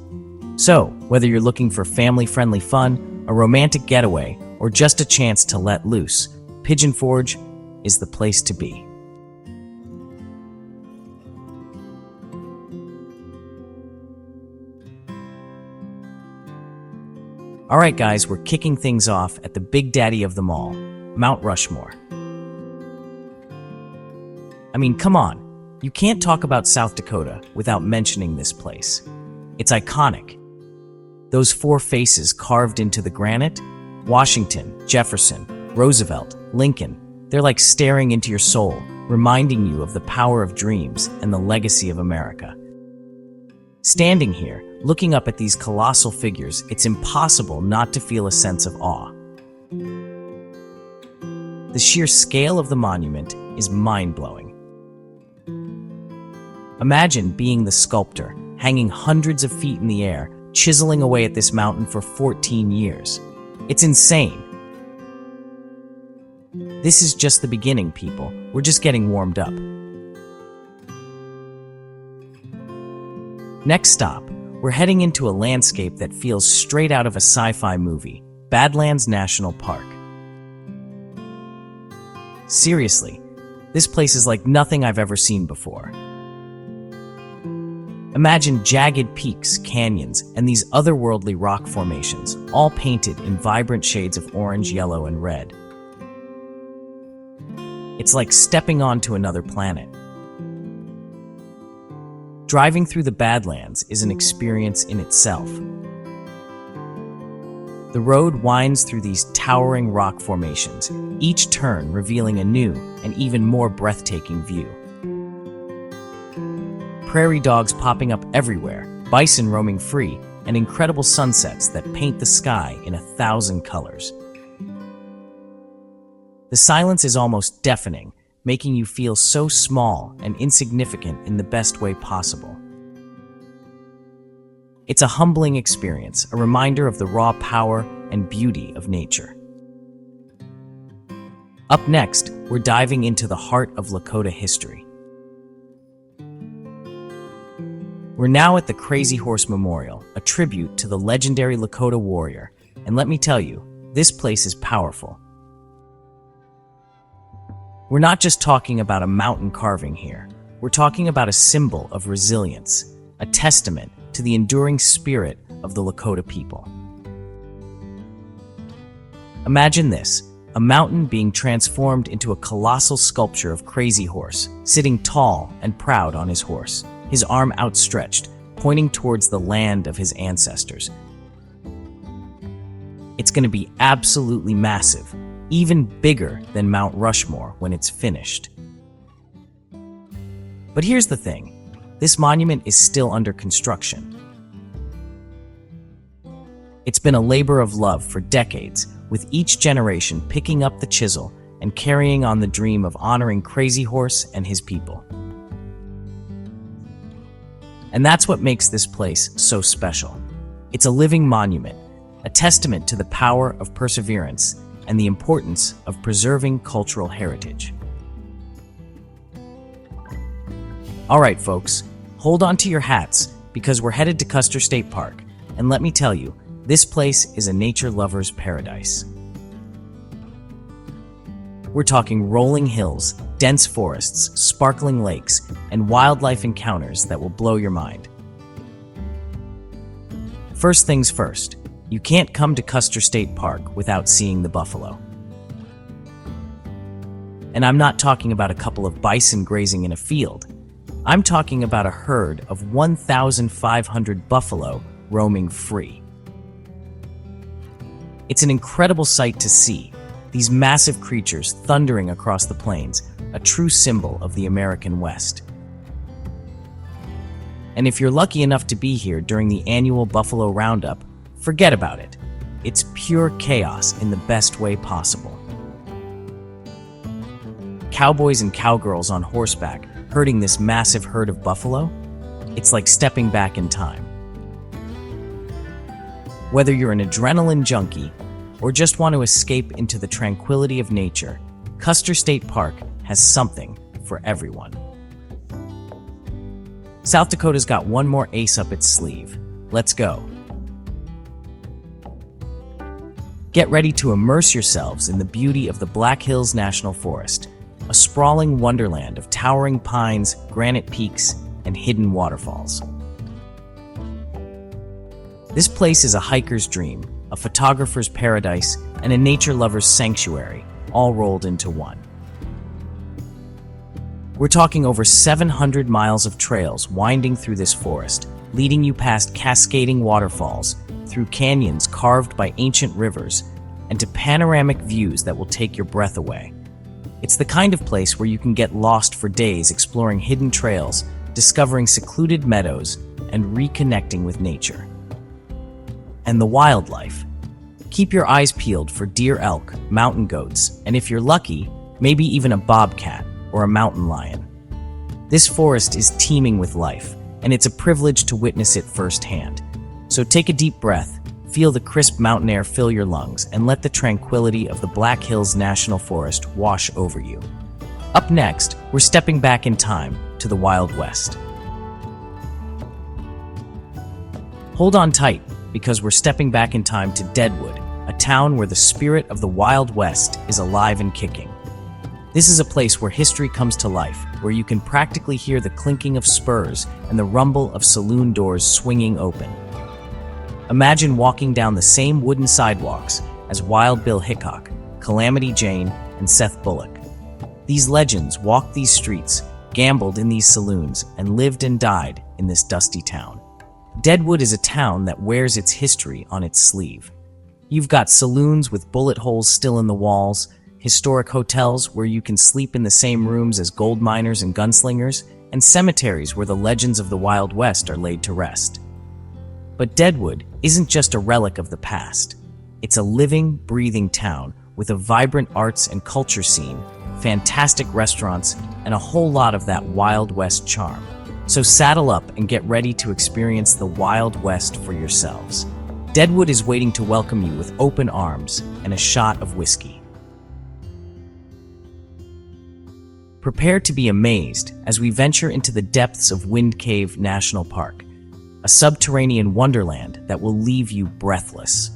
So, whether you're looking for family-friendly fun, a romantic getaway, or just a chance to let loose, Pigeon Forge is the place to be. Alright guys, we're kicking things off at the big daddy of them all, Mount Rushmore. I mean, come on, you can't talk about South Dakota without mentioning this place. It's iconic. Those four faces carved into the granite, Washington, Jefferson, Roosevelt, Lincoln, they're like staring into your soul, reminding you of the power of dreams and the legacy of America. Standing here, looking up at these colossal figures, it's impossible not to feel a sense of awe. The sheer scale of the monument is mind-blowing. Imagine being the sculptor, hanging hundreds of feet in the air, chiseling away at this mountain for 14 years. It's insane. This is just the beginning, people. We're just getting warmed up. Next stop, we're heading into a landscape that feels straight out of a sci-fi movie, Badlands National Park. Seriously, this place is like nothing I've ever seen before. Imagine jagged peaks, canyons, and these otherworldly rock formations, all painted in vibrant shades of orange, yellow, and red. It's like stepping onto another planet. Driving through the Badlands is an experience in itself. The road winds through these towering rock formations, each turn revealing a new and even more breathtaking view. Prairie dogs popping up everywhere, bison roaming free, and incredible sunsets that paint the sky in 1,000 colors. The silence is almost deafening, making you feel so small and insignificant in the best way possible. It's a humbling experience, a reminder of the raw power and beauty of nature. Up next, we're diving into the heart of Lakota history. We're now at the Crazy Horse Memorial, a tribute to the legendary Lakota warrior, and let me tell you, this place is powerful. We're not just talking about a mountain carving here. We're talking about a symbol of resilience, a testament to the enduring spirit of the Lakota people. Imagine this, a mountain being transformed into a colossal sculpture of Crazy Horse, sitting tall and proud on his horse, his arm outstretched, pointing towards the land of his ancestors. It's going to be absolutely massive, even bigger than Mount Rushmore when it's finished. But here's the thing, this monument is still under construction. It's been a labor of love for decades, with each generation picking up the chisel and carrying on the dream of honoring Crazy Horse and his people. And that's what makes this place so special. It's a living monument, a testament to the power of perseverance and the importance of preserving cultural heritage. All right, folks, hold on to your hats because we're headed to Custer State Park, and let me tell you, this place is a nature lover's paradise. We're talking rolling hills, dense forests, sparkling lakes, and wildlife encounters that will blow your mind. First things first, you can't come to Custer State Park without seeing the buffalo. And I'm not talking about a couple of bison grazing in a field. I'm talking about a herd of 1,500 buffalo roaming free. It's an incredible sight to see, these massive creatures thundering across the plains, a true symbol of the American West. And if you're lucky enough to be here during the annual Buffalo Roundup, forget about it. It's pure chaos in the best way possible. Cowboys and cowgirls on horseback herding this massive herd of buffalo, it's like stepping back in time. Whether you're an adrenaline junkie or just want to escape into the tranquility of nature, Custer State Park has something for everyone. South Dakota's got one more ace up its sleeve. Let's go. Get ready to immerse yourselves in the beauty of the Black Hills National Forest, a sprawling wonderland of towering pines, granite peaks, and hidden waterfalls. This place is a hiker's dream, a photographer's paradise, and a nature lover's sanctuary, all rolled into one. We're talking over 700 miles of trails winding through this forest, leading you past cascading waterfalls, through canyons carved by ancient rivers, and to panoramic views that will take your breath away. It's the kind of place where you can get lost for days exploring hidden trails, discovering secluded meadows, and reconnecting with nature. And the wildlife. Keep your eyes peeled for deer, elk, mountain goats, and if you're lucky, maybe even a bobcat or a mountain lion. This forest is teeming with life, and it's a privilege to witness it firsthand. So take a deep breath, feel the crisp mountain air fill your lungs, and let the tranquility of the Black Hills National Forest wash over you. Up next, we're stepping back in time to the Wild West. Hold on tight, because we're stepping back in time to Deadwood, a town where the spirit of the Wild West is alive and kicking. This is a place where history comes to life, where you can practically hear the clinking of spurs and the rumble of saloon doors swinging open. Imagine walking down the same wooden sidewalks as Wild Bill Hickok, Calamity Jane, and Seth Bullock. These legends walked these streets, gambled in these saloons, and lived and died in this dusty town. Deadwood is a town that wears its history on its sleeve. You've got saloons with bullet holes still in the walls, historic hotels where you can sleep in the same rooms as gold miners and gunslingers, and cemeteries where the legends of the Wild West are laid to rest. But Deadwood isn't just a relic of the past. It's a living, breathing town with a vibrant arts and culture scene, fantastic restaurants, and a whole lot of that Wild West charm. So saddle up and get ready to experience the Wild West for yourselves. Deadwood is waiting to welcome you with open arms and a shot of whiskey. Prepare to be amazed as we venture into the depths of Wind Cave National Park, a subterranean wonderland that will leave you breathless.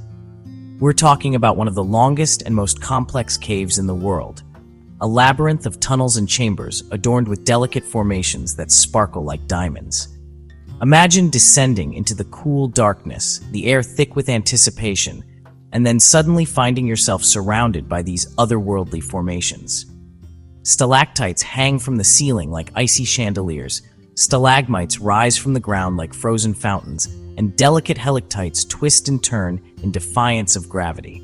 We're talking about one of the longest and most complex caves in the world, a labyrinth of tunnels and chambers adorned with delicate formations that sparkle like diamonds. Imagine descending into the cool darkness, the air thick with anticipation, and then suddenly finding yourself surrounded by these otherworldly formations. Stalactites hang from the ceiling like icy chandeliers, stalagmites rise from the ground like frozen fountains, and delicate helictites twist and turn in defiance of gravity.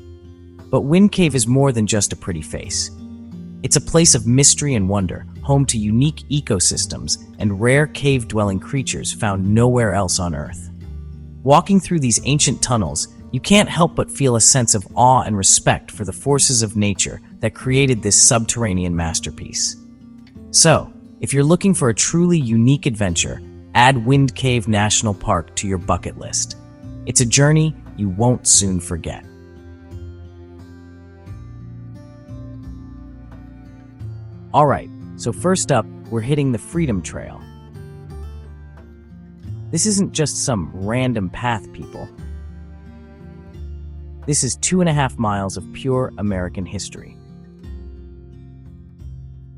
But Wind Cave is more than just a pretty face. It's a place of mystery and wonder, home to unique ecosystems and rare cave-dwelling creatures found nowhere else on Earth. Walking through these ancient tunnels, you can't help but feel a sense of awe and respect for the forces of nature that created this subterranean masterpiece. So, if you're looking for a truly unique adventure, add Wind Cave National Park to your bucket list. It's a journey you won't soon forget. Alright, so first up, we're hitting the Freedom Trail. This isn't just some random path, people. This is 2.5 miles of pure American history.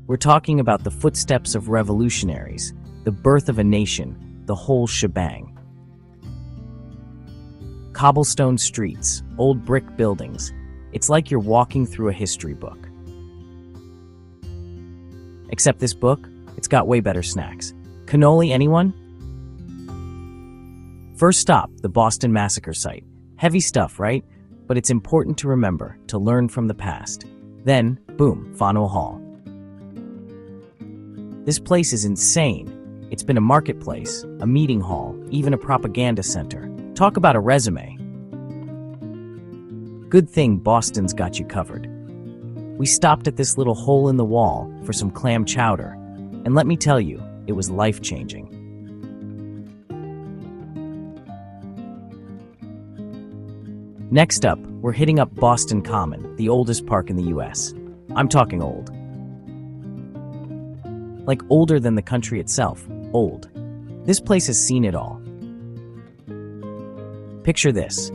We're talking about the footsteps of revolutionaries, the birth of a nation, the whole shebang. Cobblestone streets, old brick buildings. It's like you're walking through a history book. Except this book, it's got way better snacks. Cannoli, anyone? First stop, the Boston Massacre site. Heavy stuff, right? But it's important to remember, to learn from the past. Then, boom, Faneuil Hall. This place is insane. It's been a marketplace, a meeting hall, even a propaganda center. Talk about a resume. Good thing Boston's got you covered. We stopped at this little hole in the wall for some clam chowder, and let me tell you, it was life-changing. Next up, we're hitting up Boston Common, the oldest park in the US. I'm talking old. Like older than the country itself, old. This place has seen it all. Picture this.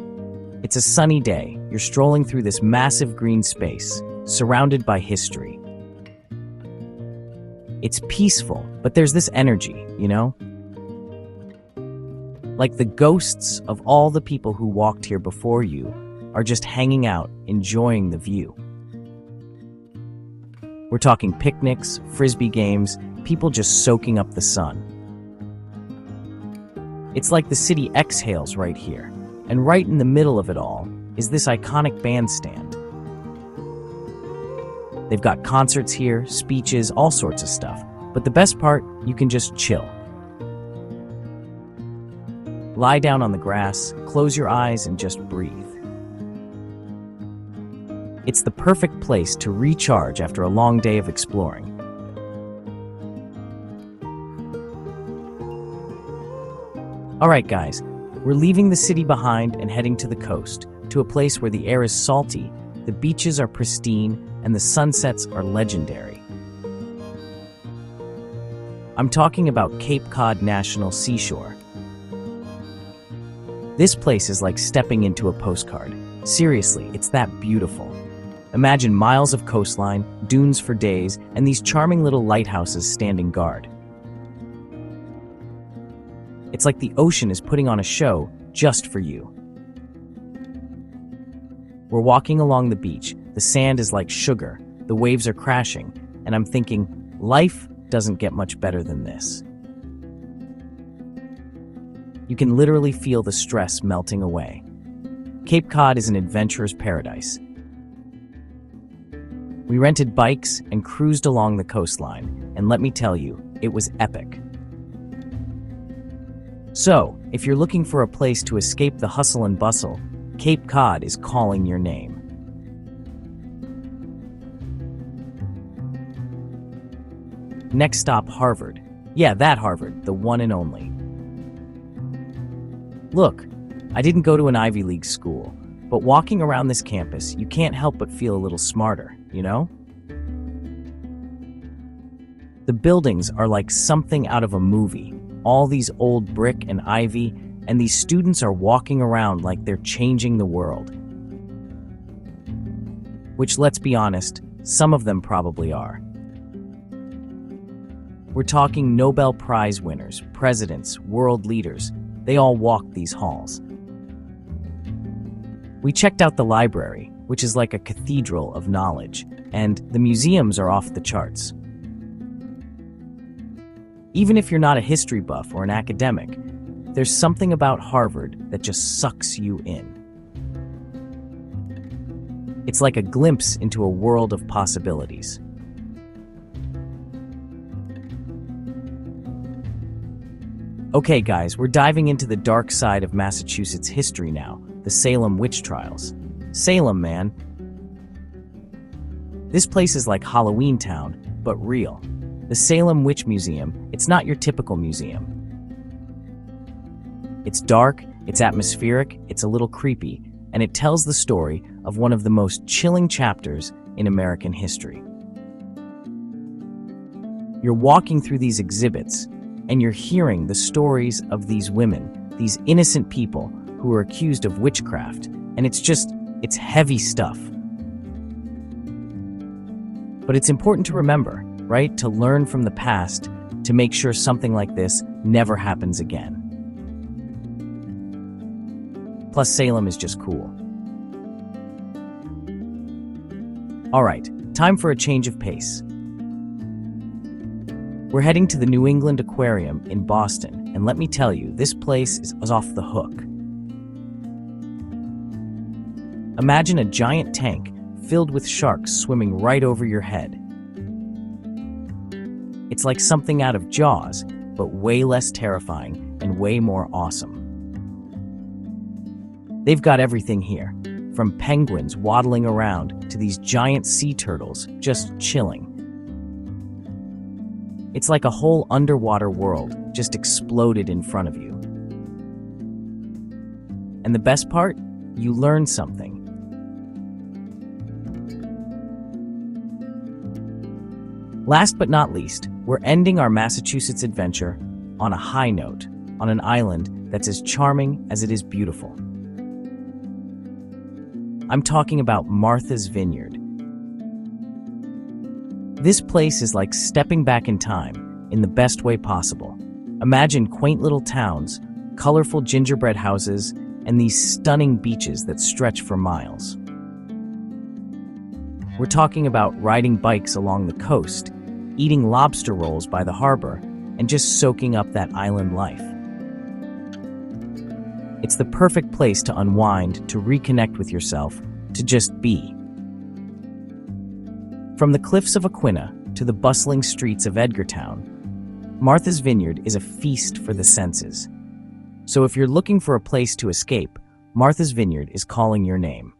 It's a sunny day. You're strolling through this massive green space, surrounded by history. It's peaceful, but there's this energy, you know? Like the ghosts of all the people who walked here before you are just hanging out, enjoying the view. We're talking picnics, frisbee games, people just soaking up the sun. It's like the city exhales right here, and right in the middle of it all is this iconic bandstand. They've got concerts here, speeches, all sorts of stuff, but the best part, you can just chill. Lie down on the grass, close your eyes, and just breathe. It's the perfect place to recharge after a long day of exploring. Alright guys, we're leaving the city behind and heading to the coast, to a place where the air is salty, the beaches are pristine, and the sunsets are legendary. I'm talking about Cape Cod National Seashore. This place is like stepping into a postcard. Seriously, it's that beautiful. Imagine miles of coastline, dunes for days, and these charming little lighthouses standing guard. It's like the ocean is putting on a show just for you. We're walking along the beach. The sand is like sugar, the waves are crashing, and I'm thinking, life doesn't get much better than this. You can literally feel the stress melting away. Cape Cod is an adventurer's paradise. We rented bikes and cruised along the coastline, and let me tell you, it was epic. So, if you're looking for a place to escape the hustle and bustle, Cape Cod is calling your name. Next stop, Harvard. Yeah, that Harvard, the one and only. Look, I didn't go to an Ivy League school, but walking around this campus, you can't help but feel a little smarter, you know? The buildings are like something out of a movie. All these old brick and ivy, and these students are walking around like they're changing the world. Which, let's be honest, some of them probably are. We're talking Nobel Prize winners, presidents, world leaders. They all walk these halls. We checked out the library, which is like a cathedral of knowledge, and the museums are off the charts. Even if you're not a history buff or an academic, there's something about Harvard that just sucks you in. It's like a glimpse into a world of possibilities. Okay guys, we're diving into the dark side of Massachusetts history now, the Salem witch trials. Salem, man. This place is like Halloween Town, but real. The Salem Witch Museum, it's not your typical museum. It's dark, it's atmospheric, it's a little creepy, and it tells the story of one of the most chilling chapters in American history. You're walking through these exhibits, and you're hearing the stories of these women, these innocent people who are accused of witchcraft, and it's heavy stuff. But it's important to remember, right? To learn from the past, to make sure something like this never happens again. Plus, Salem is just cool. All right, time for a change of pace. We're heading to the New England Aquarium in Boston, and let me tell you, this place is off the hook. Imagine a giant tank filled with sharks swimming right over your head. It's like something out of Jaws, but way less terrifying and way more awesome. They've got everything here, from penguins waddling around to these giant sea turtles just chilling. It's like a whole underwater world just exploded in front of you. And the best part? you learn something. Last but not least, we're ending our Massachusetts adventure on a high note, on an island that's as charming as it is beautiful. I'm talking about Martha's Vineyard. This place is like stepping back in time in the best way possible. Imagine quaint little towns, colorful gingerbread houses, and these stunning beaches that stretch for miles. We're talking about riding bikes along the coast, eating lobster rolls by the harbor, and just soaking up that island life. It's the perfect place to unwind, to reconnect with yourself, to just be. From the cliffs of Aquina to the bustling streets of Edgartown, Martha's Vineyard is a feast for the senses. So if you're looking for a place to escape, Martha's Vineyard is calling your name.